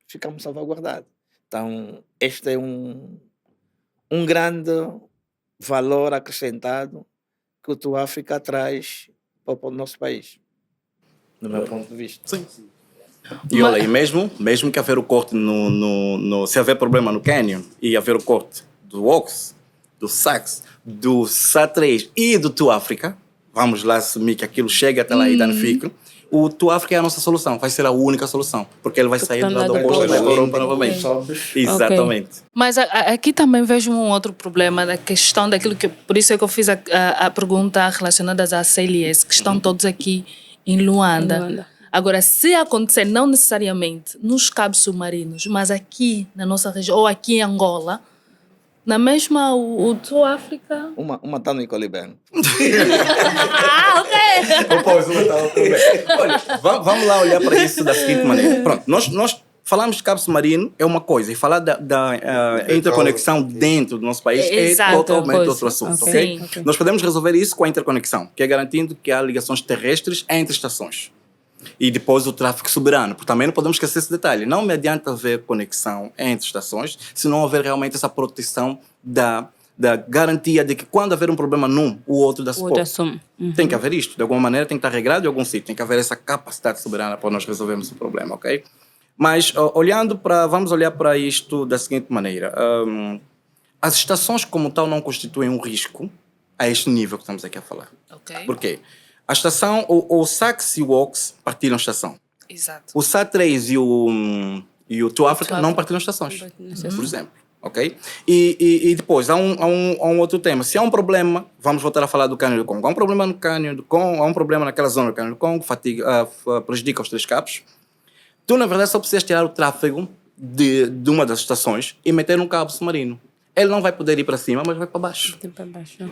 ficamos salvaguardados. Então, este é um grande valor acrescentado que o Tua África traz para o nosso país, do meu ponto de vista. Sim. E olha, e mesmo que haver o corte se haver problema no Cânion e haver o corte do OX, do SAX, do SAT-3 e do Tua África, vamos lá assumir que aquilo chega até lá e danifica, o Tua África é a nossa solução, vai ser a única solução, porque ele vai sair do lado oposto e vai para a Europa novamente. Exatamente. Okay. Mas aqui também vejo um outro problema, da questão daquilo que, por isso é que eu fiz a pergunta relacionada à CLS, que estão todos aqui em Luanda. Agora, se acontecer, não necessariamente nos cabos submarinos, mas aqui na nossa região, ou aqui em Angola, na mesma, o Tua África... Uma está no Icolibem. Ok! Olha, vamos lá olhar para isso da seguinte maneira. Pronto, nós Falamos de cabo submarino é uma coisa, e falar da interconexão dentro do nosso país Exato, é totalmente coisa. outro assunto, Ok. ok? Sim. Nós podemos resolver isso com a interconexão, que é garantindo que há ligações terrestres entre estações. E depois o tráfego soberano, porque também não podemos esquecer esse detalhe. Não me adianta haver conexão entre estações se não houver realmente essa proteção da garantia de que quando haver um problema num, o outro dá O suporte. outro assume. Tem que haver isto. De alguma maneira tem que estar regrado em algum sítio. Tem que haver essa capacidade soberana para nós resolvermos o problema, ok? Mas vamos olhar para isto da seguinte maneira. As estações como tal não constituem um risco a este nível que estamos aqui a falar. Ok. Por quê? A estação, o SAX e o OX partilham estação. Exato. O SAT3 e o To Africa não partilham estações, por exemplo. Ok? E depois, há um outro tema. Se há um problema, vamos voltar a falar do Cânion do Congo. Há um problema no Cânion do Congo, há um problema naquela zona do Cânion do Congo, prejudica os 3 cabos. Tu, na verdade, só precisas tirar o tráfego de uma das estações e meter um cabo submarino. Ele não vai poder ir para cima, mas vai para baixo.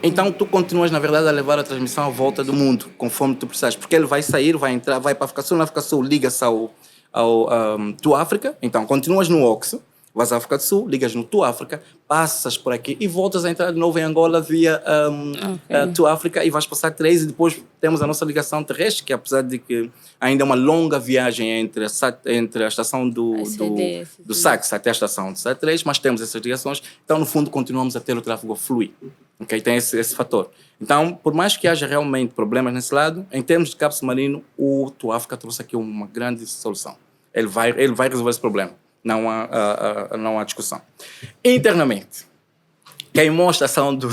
Então, tu continuas, na verdade, a levar a transmissão à volta do mundo, conforme tu precisas. Porque ele vai sair, vai entrar, vai para a África Sul, na África Sul liga-se ao To África. Então, continuas no OX, vais à África do Sul, ligas no To África, passas por aqui e voltas a entrar de novo em Angola via To África e vais passar 3 e depois temos a nossa ligação terrestre, que apesar de que ainda é uma longa viagem entre a estação do SAX até a estação do SAT3, mas temos essas ligações, então no fundo continuamos a ter o tráfego a fluir. Okay? Tem esse fator. Então, por mais que haja realmente problemas nesse lado, em termos de cabo submarino, o To África trouxe aqui uma grande solução. Ele vai resolver esse problema. Não há discussão. Internamente, queimou a estação do...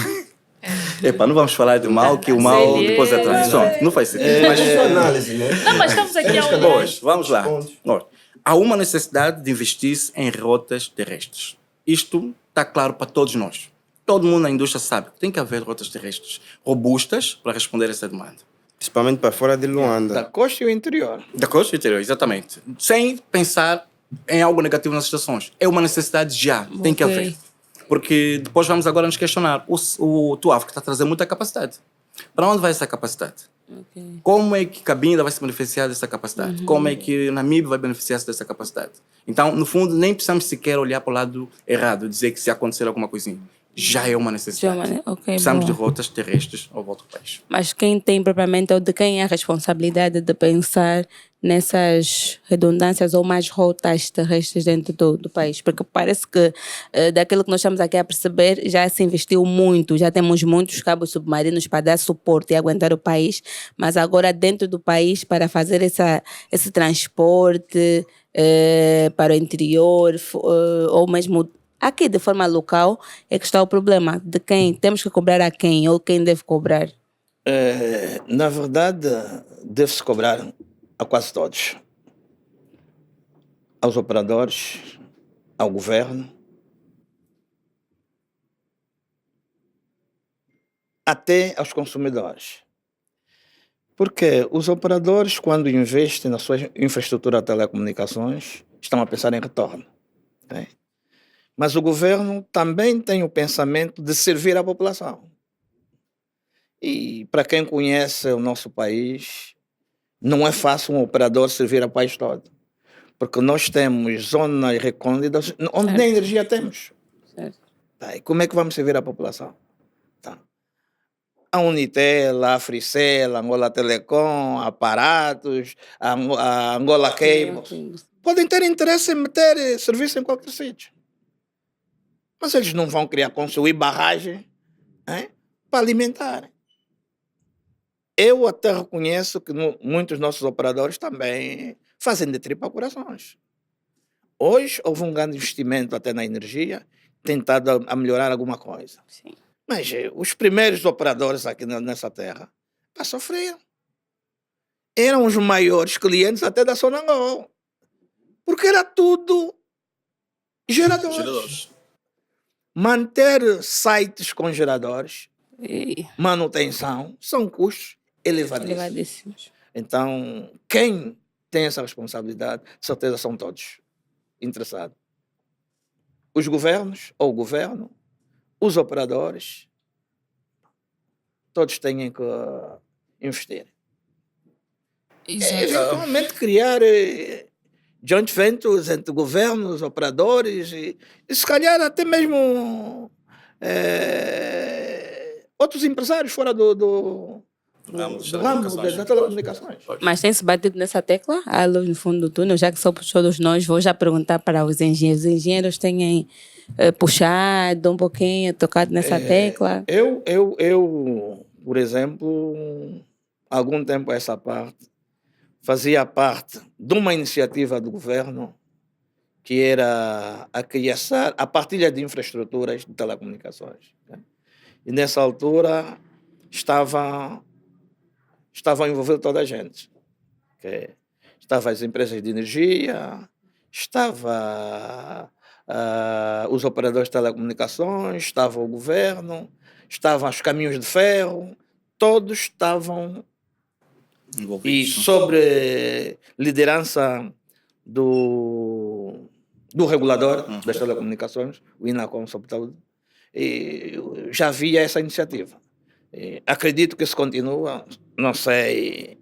Epa, não vamos falar de mal, que o mal depois é transição. Não faz sentido. Mas isso é análise, né? Não, mas estamos aqui a olhar. Pois, vamos lá. Ora, há uma necessidade de investir-se em rotas terrestres. Isto está claro para todos nós. Todo mundo na indústria sabe que tem que haver rotas terrestres robustas para responder a essa demanda. Principalmente para fora de Da Luanda. costa e o interior. Da costa interior, exatamente. Sem pensar em algo negativo nas estações. É uma necessidade já, tem que haver. Porque depois vamos agora nos questionar. O To África está a trazer muita capacidade. Para onde vai essa capacidade? Como é que Cabinda vai se beneficiar dessa capacidade? Como é que Namíbia vai beneficiar-se dessa capacidade? Então, no fundo, nem precisamos sequer olhar para o lado errado, dizer que se acontecer alguma coisinha. Já é uma necessidade. Precisamos de rotas terrestres ao volta do país. Mas quem tem propriamente, ou de quem é a responsabilidade de pensar nessas redundâncias ou mais rotas terrestres dentro do país? Porque parece que daquilo que nós estamos aqui a perceber, já se investiu muito, já temos muitos cabos submarinos para dar suporte e aguentar o país, mas agora dentro do país, para fazer esse transporte para o interior, ou mesmo aqui de forma local, é que está o problema de quem temos que cobrar a quem ou quem deve cobrar. Na verdade, deve-se cobrar a quase todos. Aos operadores, ao governo, até aos consumidores. Porque os operadores, quando investem na sua infraestrutura de telecomunicações, estão a pensar em retorno. Okay? Mas o governo também tem o pensamento de servir a população. E para quem conhece o nosso país, não é fácil um operador servir ao país todo. Porque nós temos zonas recônditas onde nem energia temos. Certo. Tá, e como é que vamos servir a população? Tá. A Unitel, a Africell, a Angola Telecom, a Aparatos, a Angola Cables, podem ter interesse em meter serviço em qualquer sítio. Mas eles não vão construir barragem para alimentar. Eu até reconheço que muitos nossos operadores também fazem de tripa corações. Hoje houve um grande investimento até na energia, tentado a melhorar alguma coisa. Sim. Mas os primeiros operadores aqui nessa terra sofriam. Eram os maiores clientes até da Sonangol. Porque era tudo geradores. Manter sites com geradores, manutenção, são custos elevadíssimos. Então, quem tem essa responsabilidade, de certeza são todos interessados. Os governos, ou o governo, os operadores, todos têm que investir. Exato. Eventualmente criar joint ventures entre governos, operadores e se calhar até mesmo outros empresários fora do ramo das telecomunicações. Mas tem-se batido nessa tecla? Há luz no fundo do túnel, já que só todos nós, vou já perguntar para os engenheiros. Os engenheiros têm puxado um pouquinho, tocado nessa tecla? Eu, por exemplo, algum tempo a essa parte, fazia parte de uma iniciativa do governo que era a criação, a partilha de infraestruturas de telecomunicações. Né? E nessa altura estavam envolvidos toda a gente. Okay? Estavam as empresas de energia, estava os operadores de telecomunicações, estava o governo, estavam os caminhos de ferro, todos estavam e sobre liderança do regulador das telecomunicações, o INACOM, sobretudo, e já havia essa iniciativa. E acredito que isso continua, não sei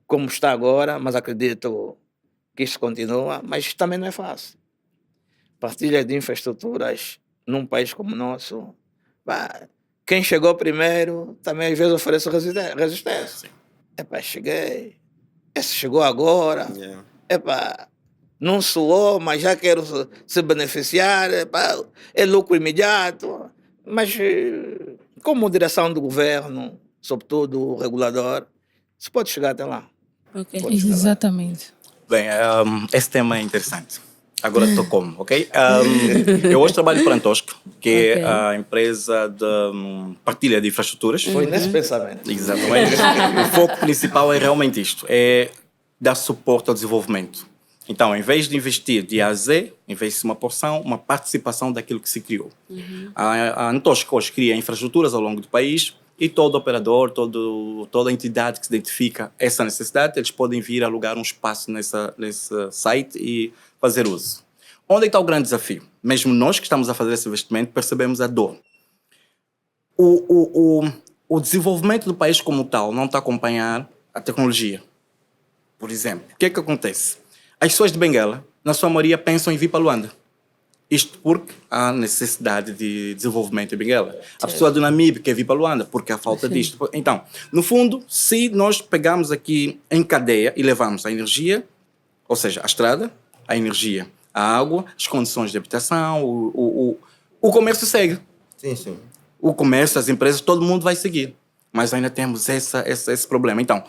como está agora, mas acredito que isso continua, mas também não é fácil. Partilha de infraestruturas num país como o nosso, quem chegou primeiro também às vezes oferece resistência. Cheguei, esse chegou agora, não soou, mas já quero se beneficiar, é lucro imediato, mas com moderação do governo, sobretudo o regulador, se pode chegar até lá. Okay. Exatamente. Bem, esse tema é interessante. Agora tocou-me, ok? Eu hoje trabalho para a Antosco, que é a empresa de partilha de infraestruturas. Foi nesse pensamento. Exatamente. O foco principal é realmente isto, é dar suporte ao desenvolvimento. Então, em vez de investir de A a Z, investe uma porção, uma participação daquilo que se criou. A Antosco hoje cria infraestruturas ao longo do país e todo operador, toda entidade que se identifica essa necessidade, eles podem vir alugar um espaço nesse site e fazer uso. Onde está o grande desafio? Mesmo nós que estamos a fazer esse investimento percebemos a dor. O desenvolvimento do país como tal não está a acompanhar a tecnologia. Por exemplo, o que é que acontece? As pessoas de Benguela, na sua maioria, pensam em vir para Luanda. Isto porque há necessidade de desenvolvimento em Benguela. A pessoa do Namibe quer vir para Luanda porque há falta disto. Então, no fundo, se nós pegamos aqui em cadeia e levamos a energia, ou seja, a estrada, a energia, a água, as condições de habitação, o comércio segue. Sim. O comércio, as empresas, todo mundo vai seguir. Mas ainda temos esse problema. Então,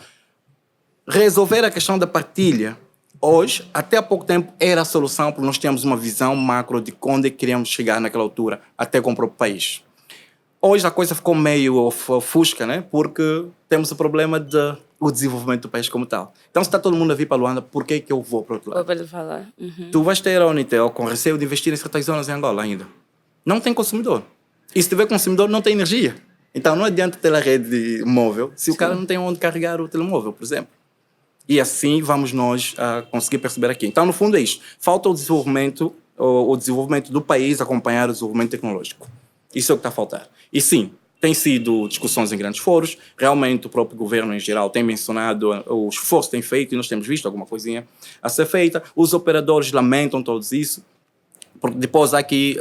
resolver a questão da partilha, hoje, até há pouco tempo, era a solução, porque nós temos uma visão macro de onde queríamos chegar naquela altura, até com o próprio país. Hoje a coisa ficou meio fusca, né? Porque temos o problema do desenvolvimento do país como tal. Então, se está todo mundo a vir para Luanda, por que eu vou para o outro lado? Vou falar. Tu vais ter a Unitel com receio de investir em certas zonas em Angola ainda. Não tem consumidor. E se tiver consumidor, não tem energia. Então, não adianta ter a rede móvel se o cara não tem onde carregar o telemóvel, por exemplo. E assim vamos nós conseguir perceber aqui. Então, no fundo, é isto. Falta o desenvolvimento do país acompanhar o desenvolvimento tecnológico. Isso é o que está a faltar. E sim, tem sido discussões em grandes foros. Realmente, o próprio governo, em geral, tem mencionado o esforço que tem feito e nós temos visto alguma coisinha a ser feita. Os operadores lamentam todos isso. Porque depois há aqui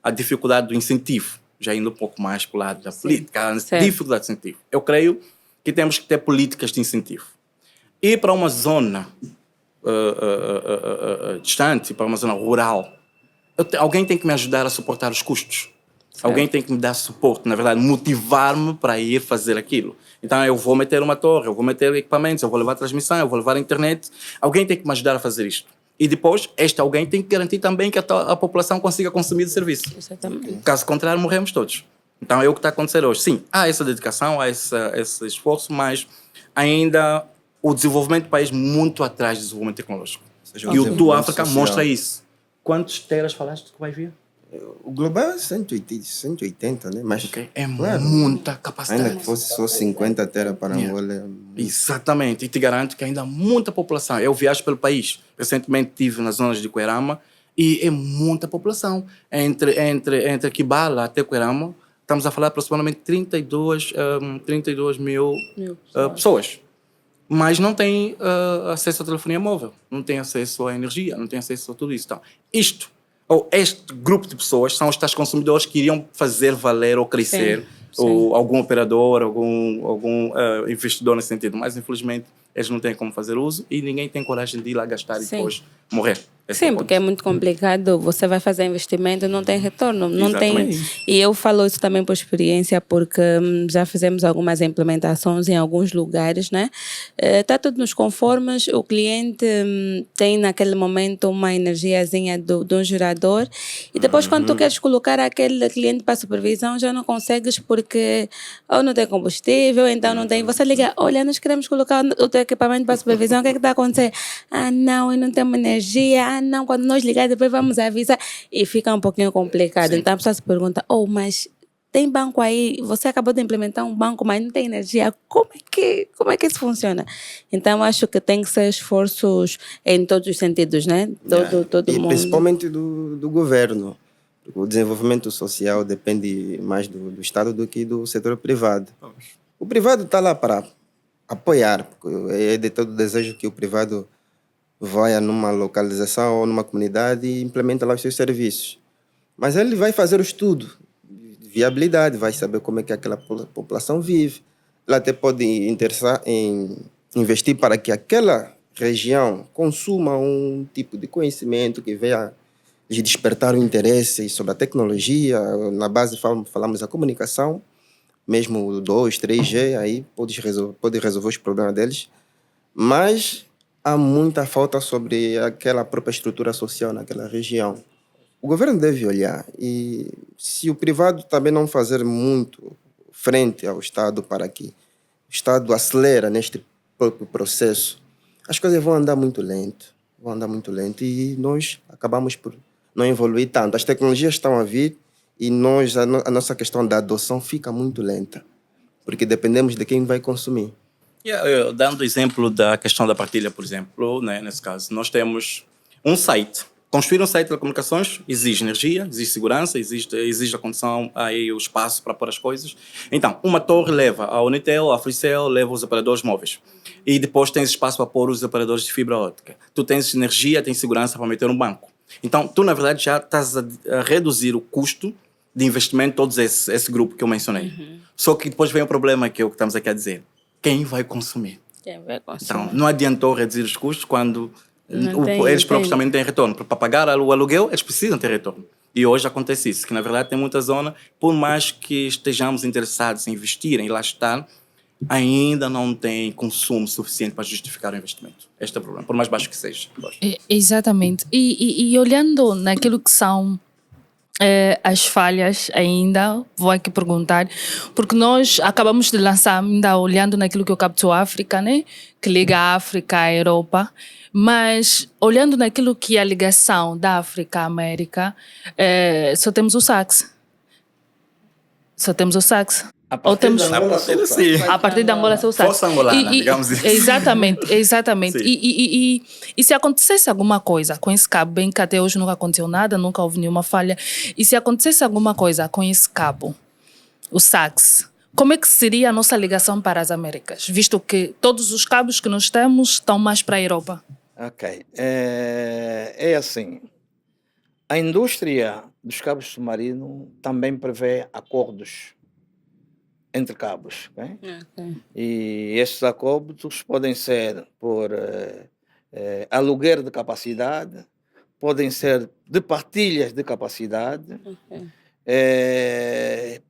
a dificuldade do incentivo. Já indo um pouco mais para o lado da política. A dificuldade de incentivo. Eu creio que temos que ter políticas de incentivo. Ir para uma zona distante, para uma zona rural, alguém tem que me ajudar a suportar os custos. Alguém tem que me dar suporte, na verdade, motivar-me para ir fazer aquilo. Então, eu vou meter uma torre, eu vou meter equipamentos, eu vou levar transmissão, eu vou levar a internet. Alguém tem que me ajudar a fazer isto. E depois, este alguém tem que garantir também que a população consiga consumir o serviço. Exatamente. Caso contrário, morremos todos. Então, é o que está a acontecer hoje. Sim, há essa dedicação, há esse esforço, mas o desenvolvimento do país muito atrás do desenvolvimento tecnológico. E o do África mostra isso. Quantos teras falaste que vai vir? O global é 180, né? Mas é muita capacidade. Ainda que fosse só 50 teras para Angola. Exatamente. E te garanto que ainda há muita população. Eu viajo pelo país. Recentemente estive nas zonas de Coirama e é muita população. Entre Kibala até Coirama, estamos a falar aproximadamente 32 mil pessoas. mas não tem acesso à telefonia móvel, não tem acesso à energia, não tem acesso a tudo isso. Então, ou este grupo de pessoas são os tais consumidores que iriam fazer valer ou crescer, Sim. ou algum operador, algum investidor nesse sentido. Mas, infelizmente, eles não têm como fazer uso e ninguém tem coragem de ir lá gastar e Sim. depois morrer. Esse Sim, o porque é ponto. muito complicado. Você vai fazer investimento e não tem retorno. Não tem. Exatamente. E eu falo isso também por experiência, porque já fizemos algumas implementações em alguns lugares, né? Está tudo nos conformes. O cliente tem naquele momento uma energiazinha de um gerador e depois quando tu queres colocar aquele cliente para supervisão já não consegues porque ou não tem combustível, então não tem. Você liga, olha, nós queremos colocar o teu equipamento para supervisão, o que é que está a acontecer? Ah, não, eu não tenho energia. Ah, não, quando nós ligar depois vamos avisar. E fica um pouquinho complicado. Sim. Então a pessoa se pergunta, mas tem banco aí, você acabou de implementar um banco, mas não tem energia. Como é que isso funciona? Então acho que tem que ser esforços em todos os sentidos, né? Todo E mundo. principalmente do governo. O desenvolvimento social depende mais do Estado do que do setor privado. O privado está lá para apoiar, porque é de todo desejo que o privado vai numa localização ou numa comunidade e implementa lá os seus serviços. Mas ele vai fazer o estudo de viabilidade, vai saber como é que aquela população vive. Ele até pode interessar em investir para que aquela região consuma um tipo de conhecimento que venha de despertar o interesse sobre a tecnologia. Na base falamos da comunicação, mesmo o 2, 3G, aí pode resolver os problemas deles. Mas há muita falta sobre aquela própria estrutura social naquela região. O governo deve olhar e se o privado também não fazer muito frente ao Estado para que o Estado acelera neste próprio processo, as coisas vão andar muito lento. E nós acabamos por não evoluir tanto. As tecnologias estão a vir e a nossa questão da adoção fica muito lenta, porque dependemos de quem vai consumir. Dando exemplo da questão da partilha, por exemplo, né, nesse caso, nós temos um site. Construir um site de telecomunicações exige energia, exige segurança, exige a condição, aí o espaço para pôr as coisas. Então, uma torre leva a Unitel, a Fricel, leva os operadores móveis. E depois tens espaço para pôr os operadores de fibra óptica. Tu tens energia, tens segurança para meter um banco. Então, tu, na verdade, já estás a reduzir o custo de investimento de todos esse grupo que eu mencionei. Só que depois vem o problema que é o que estamos aqui a dizer. Quem vai consumir? Então, não adiantou reduzir os custos quando eles próprios também não têm retorno. Para pagar o aluguel, eles precisam ter retorno. E hoje acontece isso, que na verdade tem muita zona, por mais que estejamos interessados em investir, em lá estar, ainda não tem consumo suficiente para justificar o investimento. Este é o problema, por mais baixo que seja. Exatamente. E olhando naquilo que são as falhas ainda, vou aqui perguntar, porque nós acabamos de lançar, ainda olhando naquilo que é o Capto África, né? Que liga a África à Europa, mas olhando naquilo que é a ligação da África à América, só temos o sax. A partir de Angola, sim. A partir de Angola, só o sax. Força angolana, digamos assim. Exatamente. E se acontecesse alguma coisa com esse cabo, bem que até hoje nunca aconteceu nada, nunca houve nenhuma falha, e se acontecesse alguma coisa com esse cabo, o sax, como é que seria a nossa ligação para as Américas? Visto que todos os cabos que nós temos estão mais para a Europa. Ok. É assim. A indústria dos cabos submarinos também prevê acordos entre cabos. Okay? E estes acordos podem ser por aluguer de capacidade, podem ser de partilhas de capacidade,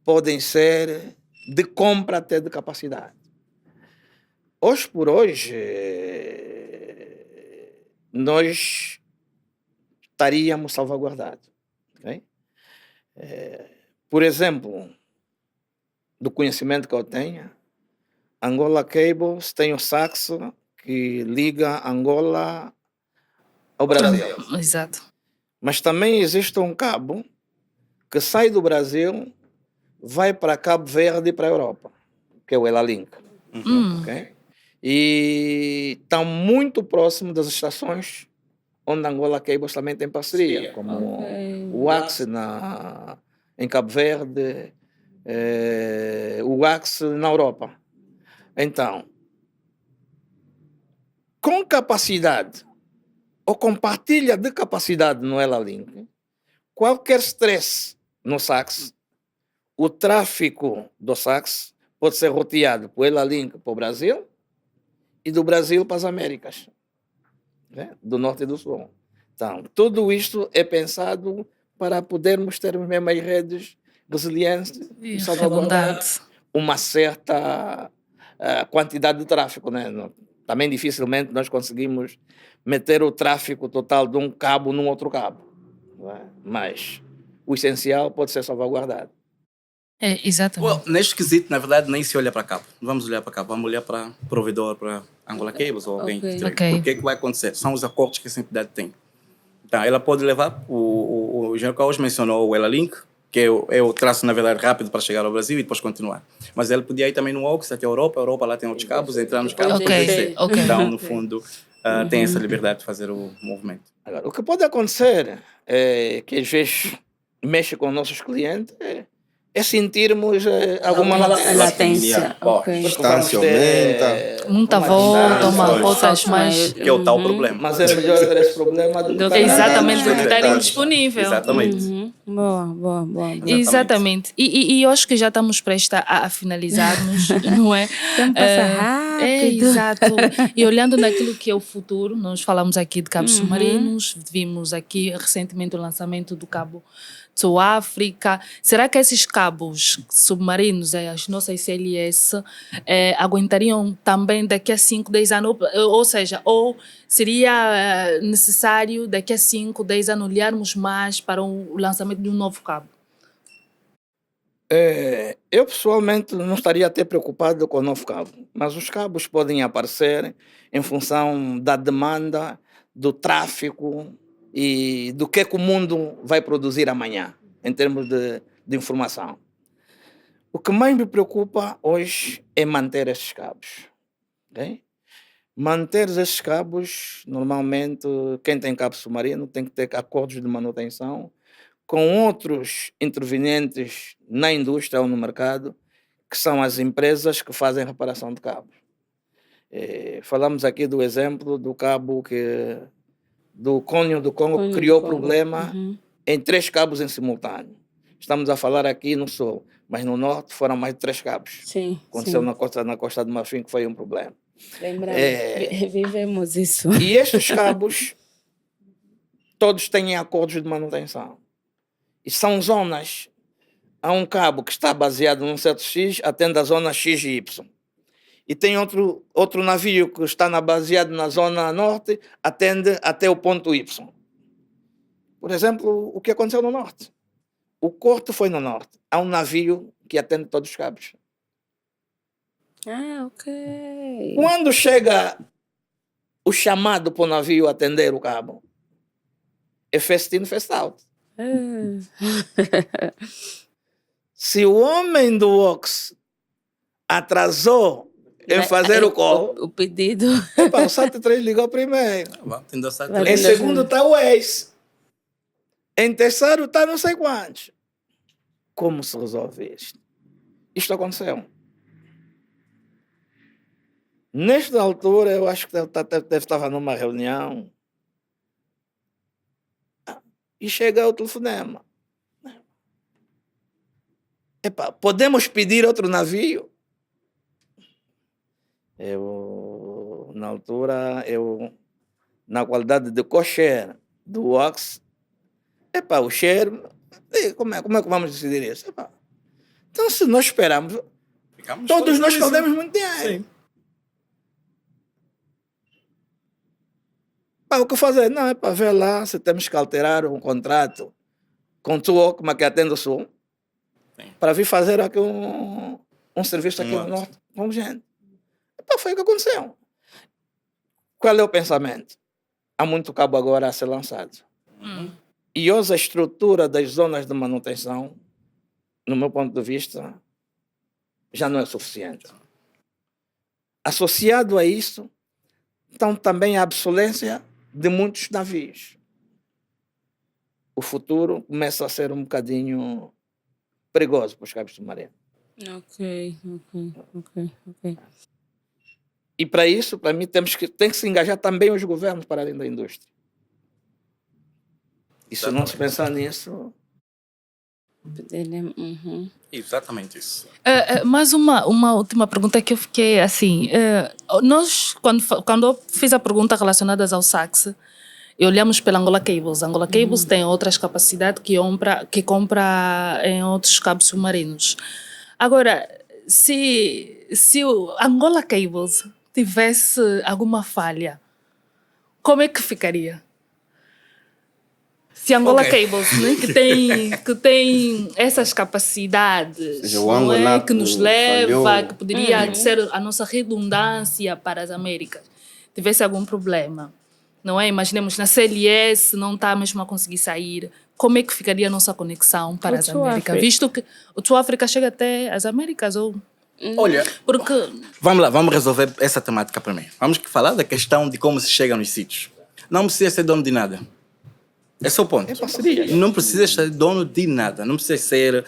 podem ser de compra até de capacidade. Hoje por hoje, nós estaríamos salvaguardados. Okay? Por exemplo, do conhecimento que eu tenho, Angola Cables tem o saxo que liga Angola ao Brasil. Exato. Mas também existe um cabo que sai do Brasil, vai para Cabo Verde e para a Europa, que é o Elalink. Okay? E está muito próximo das estações onde Angola Cables também tem parceria, como o Axe em Cabo Verde, o Axe na Europa. Então, com capacidade ou com partilha de capacidade no Elalink, qualquer stress no sax, o tráfico do sax pode ser roteado por Elalink para o Brasil e do Brasil para as Américas, né? Do norte e do sul. Então, tudo isto é pensado para podermos ter as mesmas redes resilientes e salvaguardar Redundante. uma certa quantidade de tráfego, né? Também dificilmente nós conseguimos meter o tráfego total de um cabo num outro cabo, não é? Mas o essencial pode ser salvaguardado. Exatamente. Neste quesito, na verdade, nem se olha para cabo. Não vamos olhar para cabo, vamos olhar para provedor, para Angola Cables ou alguém que Ok. traga. Ok. O que é que vai acontecer? São os acordos que essa entidade tem. Então, ela pode levar, o engenheiro Carlos mencionou o Elalink, que é o traço, na verdade, rápido para chegar ao Brasil e depois continuar. Mas ele podia ir também no OX até a Europa lá tem outros cabos, entrar nos cabos Ok, e descer. ok. Então, no fundo, tem essa liberdade de fazer o movimento. Agora, o que pode acontecer é que às vezes mexe com os nossos clientes é sentirmos alguma latência. Latência. Bom, Ok. distância aumenta. Muita uma volta, distância, uma Pois. rotas mais. Que é o tal problema. Mas é melhor ter esse problema do que Do estar que- Exatamente, do que Exatamente. estar indisponível. Exatamente. Boa. Exatamente. E eu acho que já estamos prestes a finalizarmos, não é? Tempo passa rápido. Exato. E olhando naquilo que é o futuro, nós falamos aqui de cabos submarinos, vimos aqui recentemente o lançamento do cabo to África. Será que esses cabos submarinos, as nossas CLS, aguentariam também daqui a 5, 10 anos? Ou seja, ou seria necessário daqui a 5, 10 anos olharmos mais para o lançamento de um novo cabo? Eu pessoalmente não estaria até preocupado com o novo cabo, mas os cabos podem aparecer em função da demanda, do tráfego e do que o mundo vai produzir amanhã, em termos de informação. O que mais me preocupa hoje é manter esses cabos. Ok? Manter esses cabos, normalmente, quem tem cabo submarino tem que ter acordos de manutenção com outros intervenientes na indústria ou no mercado, que são as empresas que fazem reparação de cabos. Falamos aqui do exemplo do cabo do Cônio do Congo, que criou problema em 3 cabos em simultâneo. Estamos a falar aqui no sul, mas no norte foram mais de 3 cabos. Sim. Aconteceu na Costa do Marfim, que foi um problema. Lembramos. Vivemos isso. E estes cabos, todos têm acordos de manutenção. E são zonas. Há um cabo que está baseado num certo X, atende a zona X e Y. E tem outro navio que está baseado na zona norte, atende até o ponto Y. Por exemplo, o que aconteceu no norte. O corte foi no norte. Há um navio que atende todos os cabos. Ok. Quando chega o chamado para o navio atender o cabo, é first in, first out. Se o homem do OX atrasou em fazer o call, O pedido. o SAT3 ligou primeiro. Entendeu? Em segundo está o ex. Em terceiro está não sei quantos. Como se resolve isto? Isto aconteceu. Nesta altura, eu acho que deve estar numa reunião e chega o telefonema. Podemos pedir outro navio? Na altura, na qualidade de co-share do OX, o share, como é que vamos decidir isso? Então, se nós esperamos, todos nós perdemos muito dinheiro. Sim. O que fazer? Não, é para ver lá se temos que alterar um contrato com o como que atende o Sul, para vir fazer aqui um serviço aqui no Norte com gente. Foi o que aconteceu. Qual é o pensamento? Há muito cabo agora a ser lançado. E hoje a estrutura das zonas de manutenção, no meu ponto de vista, já não é suficiente. Associado a isso, então também a obsolescência de muitos navios. O futuro começa a ser um bocadinho perigoso para os cabos submarinos. Ok. E para isso, para mim, tem que se engajar também os governos para além da indústria. E se não se pensar nisso... Exatamente isso. Mais uma última pergunta que eu fiquei assim. Nós, quando eu fiz a pergunta relacionada ao sax, olhamos pela Angola Cables. A Angola Cables tem outras capacidades que compra em outros cabos submarinos. Agora, se o Angola Cables tivesse alguma falha, como é que ficaria? Se Angola Cables, né, que tem essas capacidades, Seja, o não é, Angolaco que nos leva, falhou. que poderia ser a nossa redundância para as Américas, tivesse algum problema, não é? Imaginemos, na CLS não está mesmo a conseguir sair, como é que ficaria a nossa conexão para as Américas? Visto que o Sul África chega até as Américas, ou... Olha, Porque... vamos lá, vamos resolver essa temática para mim. Vamos falar da questão de como se chega nos sítios. Não precisa ser dono de nada. Esse é o ponto. Não precisa ser dono de nada. Não precisa ser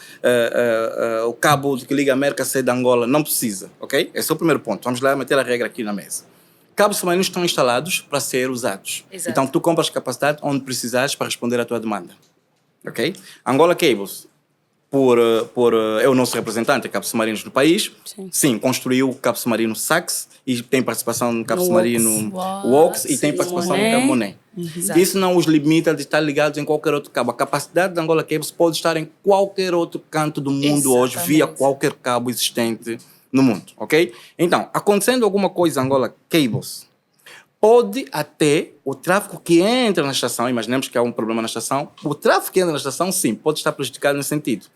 o cabo que liga a América ser da Angola. Não precisa, ok? Esse é o primeiro ponto. Vamos lá meter a regra aqui na mesa. Cabos submarinos estão instalados para ser usados. Exato. Então, tu compras capacidade onde precisares para responder à tua demanda. Ok? Angola Cables, é o nosso representante de cabos submarinos no país. Sim, construiu o cabo submarino Sax e tem participação no cabo submarino WOX e tem participação no cabo Monet. Isso não os limita de estar ligados em qualquer outro cabo. A capacidade da Angola Cables pode estar em qualquer outro canto do mundo hoje, via qualquer cabo existente no mundo, ok? Então, acontecendo alguma coisa em Angola Cables, pode até o tráfego que entra na estação, imaginemos que há um problema na estação, o tráfego que entra na estação, sim, pode estar prejudicado nesse sentido.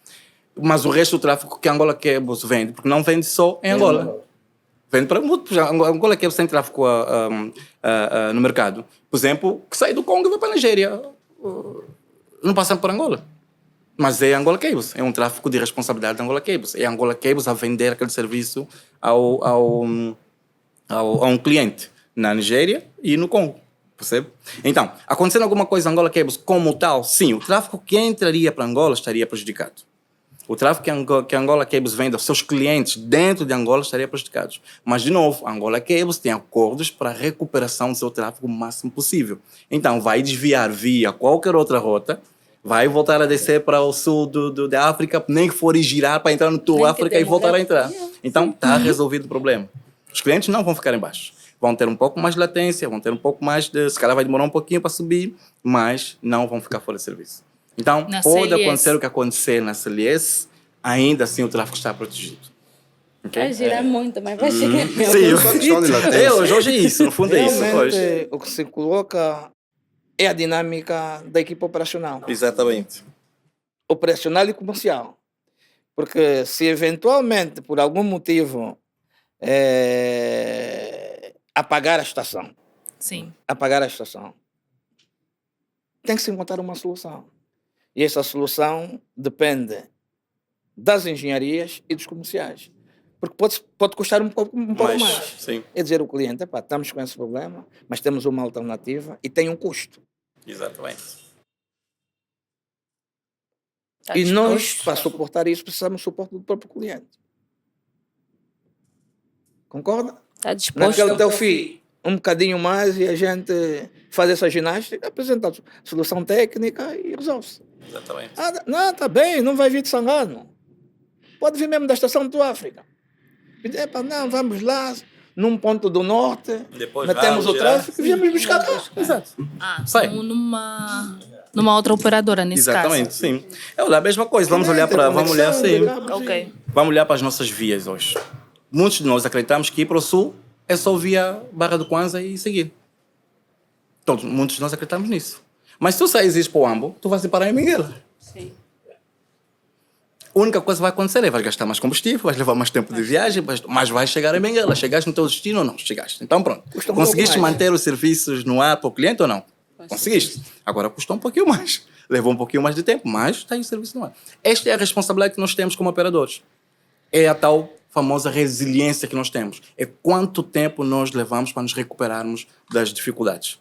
Mas o resto do tráfego que a Angola Cables vende, porque não vende só em Angola. Vende para muito. A Angola Cables tem tráfego no mercado. Por exemplo, que sai do Congo e vai para a Nigéria. Não passam por Angola. Mas é Angola Cables. É um tráfego de responsabilidade da Angola Cables. É a Angola Cables a vender aquele serviço a um cliente na Nigéria e no Congo. Percebe? Então, acontecendo alguma coisa em Angola Cables como tal, sim, o tráfego que entraria para Angola estaria prejudicado. O tráfego que a Angola Cables vende aos seus clientes dentro de Angola estaria prejudicado. Mas, de novo, a Angola Cables tem acordos para a recuperação do seu tráfego o máximo possível. Então, vai desviar via qualquer outra rota, vai voltar a descer para o sul da África, nem que for girar para entrar no sul da África e voltar a entrar. Então, está resolvido o problema. Os clientes não vão ficar em baixo. Vão ter um pouco mais de latência, vão ter um pouco mais de... Se calhar vai demorar um pouquinho para subir, mas não vão ficar fora de serviço. Então, pode acontecer o que acontecer na CLS, ainda assim o tráfego está protegido. Okay? Vai girar muito, mas vai chegar. Sim, hoje é isso, no fundo é isso. Realmente, o que se coloca é a dinâmica da equipe operacional. Exatamente. Operacional e comercial. Porque se eventualmente, por algum motivo, apagar a estação, tem que se encontrar uma solução. E essa solução depende das engenharias e dos comerciais. Porque pode custar um pouco mais. Sim. É dizer ao cliente, estamos com esse problema, mas temos uma alternativa e tem um custo. Exatamente. E nós, para suportar isso, precisamos do suporte do próprio cliente. Concorda? Está disposto. Naquele teu filho, um bocadinho mais e a gente faz essa ginástica, apresenta a solução técnica e resolve-se. Exatamente. Não, está bem, não vai vir de Sangano. Pode vir mesmo da estação do África. Não, vamos lá, num ponto do norte, depois metemos o tráfego e viemos buscar cá. Exato. Sai. Numa outra operadora, nesse Exatamente, caso. sim. É a mesma coisa, vamos olhar assim. Ok. Vamos olhar para as nossas vias hoje. Muitos de nós acreditamos que ir para o sul é só via Barra do Kwanza e seguir. Muitos de nós acreditamos nisso. Mas se tu saís isso para o Ambo, tu vais parar em Benguela. Sim. A única coisa que vai acontecer é vais gastar mais combustível, vais levar mais tempo de viagem, mas vais chegar em Benguela. Chegaste no teu destino ou não? Chegaste. Então pronto. Conseguiste manter os serviços no ar para o cliente ou não? Conseguiste. Agora custou um pouquinho mais. Levou um pouquinho mais de tempo, mas está aí o serviço no ar. Esta é a responsabilidade que nós temos como operadores. É a tal famosa resiliência que nós temos. É quanto tempo nós levamos para nos recuperarmos das dificuldades.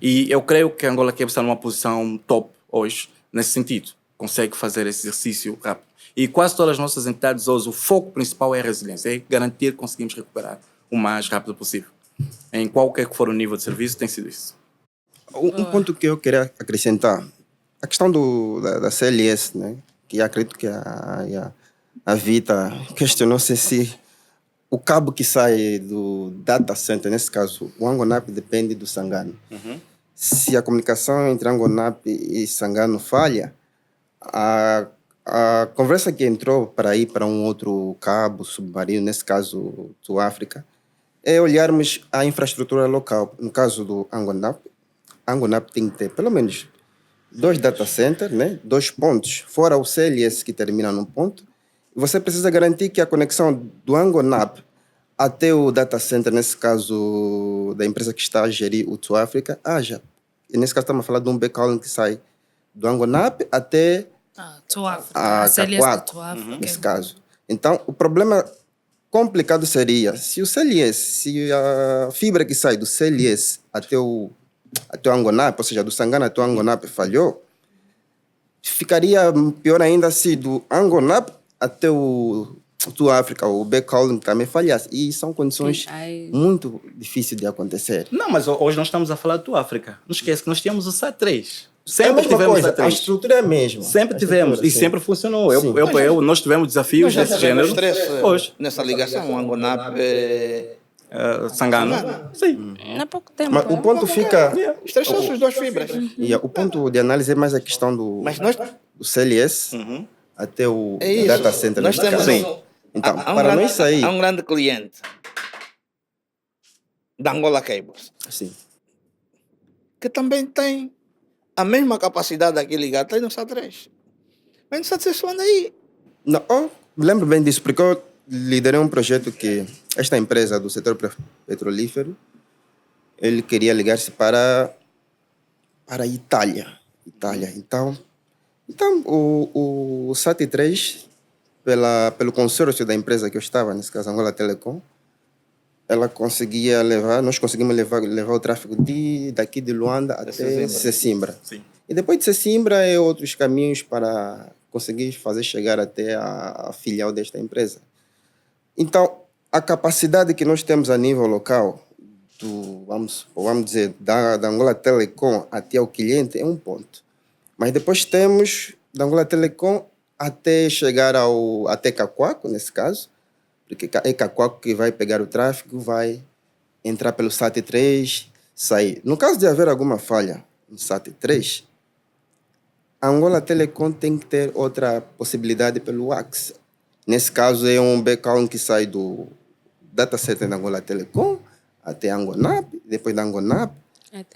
E eu creio que a Angola Cables está numa posição top hoje, nesse sentido. Consegue fazer esse exercício rápido. E quase todas as nossas entidades hoje, o foco principal é a resiliência, é garantir que conseguimos recuperar o mais rápido possível. Em qualquer que for o nível de serviço, tem sido isso. Um ponto que eu queria acrescentar, a questão da CLS, né? Que acredito que a Vita questionou-se se o cabo que sai do data center, nesse caso, o Angonap depende do Sangano. Se a comunicação entre Angonap e Sangano falha, a conversa que entrou para ir para um outro cabo submarino, nesse caso do África, é olharmos a infraestrutura local. No caso do Angonap, a Angonap tem que ter pelo menos 2 data centers, né? 2 pontos, fora o CLS que termina num ponto. Você precisa garantir que a conexão do Angonap até o data center, nesse caso da empresa que está a gerir o Tua África, haja. E nesse caso estamos a falar de um backhaul que sai do Angonap até a K4, nesse caso. Então, o problema complicado seria se o CLS, se a fibra que sai do CLS até o Angonap, ou seja, do Sangano até o Angonap falhou, ficaria pior ainda se do Angonap até o Tua África, o backhaul também falhasse. E são condições muito difíceis de acontecer. Não, mas hoje nós estamos a falar do África. Não esquece que nós tínhamos o SAT-3. É a Sempre mesma tivemos coisa, SAT-3. a estrutura é a mesma. Sempre A tivemos. estrutura, E sim. sempre funcionou. Sim. Nós tivemos desafios desse gênero. Hoje. Nessa ligação, o Angonap Sangano. Sim. Há pouco tempo. Mas o ponto fica... Os três são as 2 fibras. O ponto de análise é mais a questão do CLS até o É isso. data center. Nós nesse temos caso. Então, há um para grande- nós sair... Há um grande cliente da Angola Cables Sim. que também tem a mesma capacidade aqui ligado, tem no SAT3. Mas no SAT3 só anda aí. Não, me lembro bem disso, porque eu liderei um projeto que esta empresa do setor petrolífero, ele queria ligar-se para a Itália. Então o SAT3, pelo consórcio da empresa que eu estava, nesse caso Angola Telecom, nós conseguimos levar o tráfego daqui de Luanda até Sesimbra. Sim. E depois de Sesimbra é outros caminhos para conseguir fazer chegar até a filial desta empresa. Então, a capacidade que nós temos a nível local, vamos dizer, da Angola Telecom até o cliente é um ponto. Mas depois temos da Angola Telecom até chegar até Cacoaco, nesse caso, porque é Cacoaco que vai pegar o tráfego, vai entrar pelo SAT3, sair. No caso de haver alguma falha no SAT3, a Angola Telecom tem que ter outra possibilidade pelo WAX. Nesse caso, é um backhaul que sai do data center da Angola Telecom até Angonap, depois da Angonap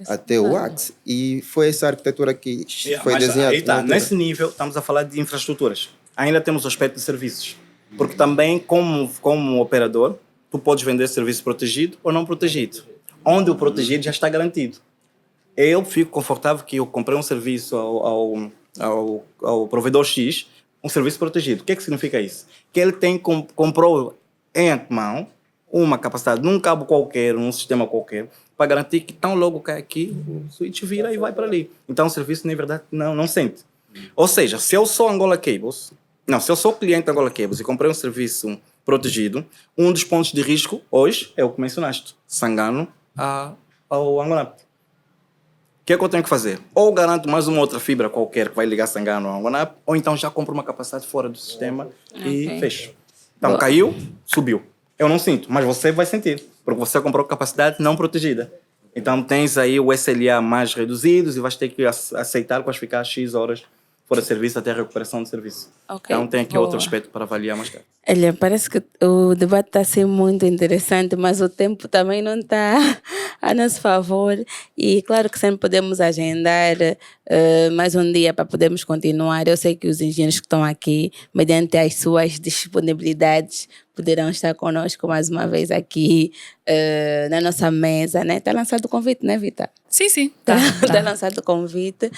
até o WAX. E foi essa arquitetura que foi desenhada. Aí tá, nesse nível, estamos a falar de infraestruturas. Ainda temos o aspecto de serviços. Porque também, como operador, tu podes vender serviço protegido ou não protegido. Onde o protegido já está garantido. Eu fico confortável que eu comprei um serviço ao provedor X, um serviço protegido. O que é que significa isso? Que ele comprou em antemão uma capacidade num cabo qualquer, num sistema qualquer, para garantir que tão logo cai aqui, o switch vira e vai para ali. Então o serviço, na verdade, não sente. Ou seja, se eu sou Angola Cables, se eu sou cliente da Angola Cables e comprei um serviço protegido, um dos pontos de risco hoje é o que mencionaste, Sangano ao Angonap. O que é que eu tenho que fazer? Ou garanto mais uma outra fibra qualquer que vai ligar Sangano ao Angonap, ou então já compro uma capacidade fora do sistema e fecho. Então caiu, subiu. Eu não sinto, mas você vai sentir, porque você comprou capacidade não protegida. Então tens aí o SLA mais reduzidos e vais ter que aceitar que vais ficar X horas fora de serviço até a recuperação do serviço. Então tem aqui outro aspecto para avaliar mais tarde. Olha, parece que o debate está a ser muito interessante, mas o tempo também não está a nosso favor. E claro que sempre podemos agendar mais um dia para podermos continuar. Eu sei que os engenheiros que estão aqui, mediante as suas disponibilidades, poderão estar conosco mais uma vez aqui na nossa mesa, né? Está lançado o convite, né, Vita? Sim. Está lançado o convite.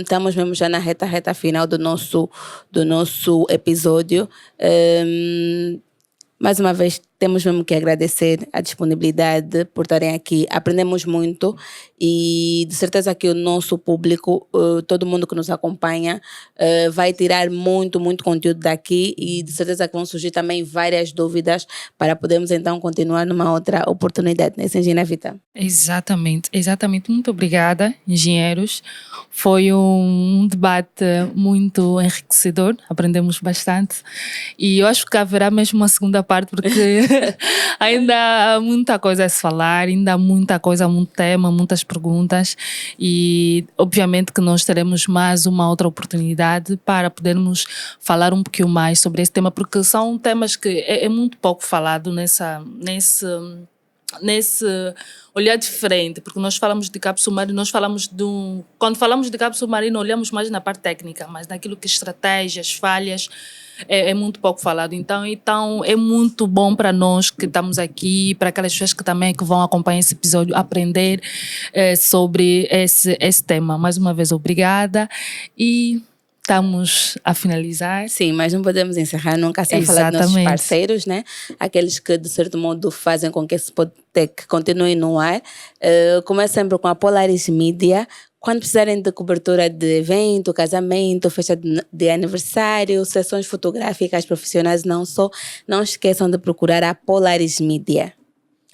Estamos mesmo já na reta final do nosso episódio. Mais uma vez, temos mesmo que agradecer a disponibilidade por estarem aqui. Aprendemos muito e de certeza que o nosso público, todo mundo que nos acompanha, vai tirar muito, muito conteúdo daqui e de certeza que vão surgir também várias dúvidas para podermos então continuar numa outra oportunidade, né, Engenheira Vita? Exatamente, exatamente. Muito obrigada, engenheiros. Foi um debate muito enriquecedor, aprendemos bastante e eu acho que haverá mesmo uma segunda parte porque ainda há muita coisa a se falar, ainda há muita coisa, muito tema, muitas perguntas e obviamente que nós teremos mais uma outra oportunidade para podermos falar um pouquinho mais sobre esse tema, porque são temas que é muito pouco falado nesse olhar diferente, porque nós falamos de cabo submarino, quando falamos de cabo submarino olhamos mais na parte técnica, mas naquilo que estratégias, falhas, é muito pouco falado. Então é muito bom para nós que estamos aqui, para aquelas pessoas que também que vão acompanhar esse episódio, aprender sobre esse tema. Mais uma vez, obrigada e estamos a finalizar. Sim, mas não podemos encerrar nunca sem falar dos nossos parceiros, né? Aqueles que, de certo modo, fazem com que esse podcast continue no ar. Começa sempre com a Polaris Media. Quando precisarem de cobertura de evento, casamento, festa de aniversário, sessões fotográficas profissionais, não esqueçam de procurar a Polaris Media.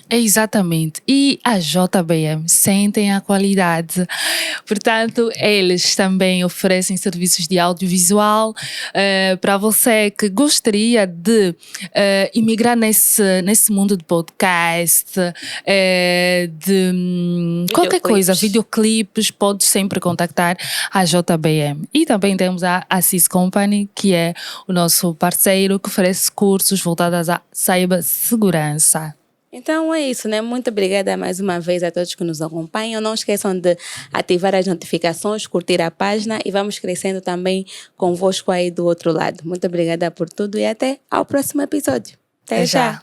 Exatamente. E a JBM sentem a qualidade. Portanto, eles também oferecem serviços de audiovisual para você que gostaria de imigrar nesse mundo de podcast, de qualquer coisa, videoclipes, pode sempre contactar a JBM. E também temos a Assis Company, que é o nosso parceiro que oferece cursos voltados à cibersegurança. Então é isso, né? Muito obrigada mais uma vez a todos que nos acompanham. Não esqueçam de ativar as notificações, curtir a página e vamos crescendo também convosco aí do outro lado. Muito obrigada por tudo e até ao próximo episódio. Até já!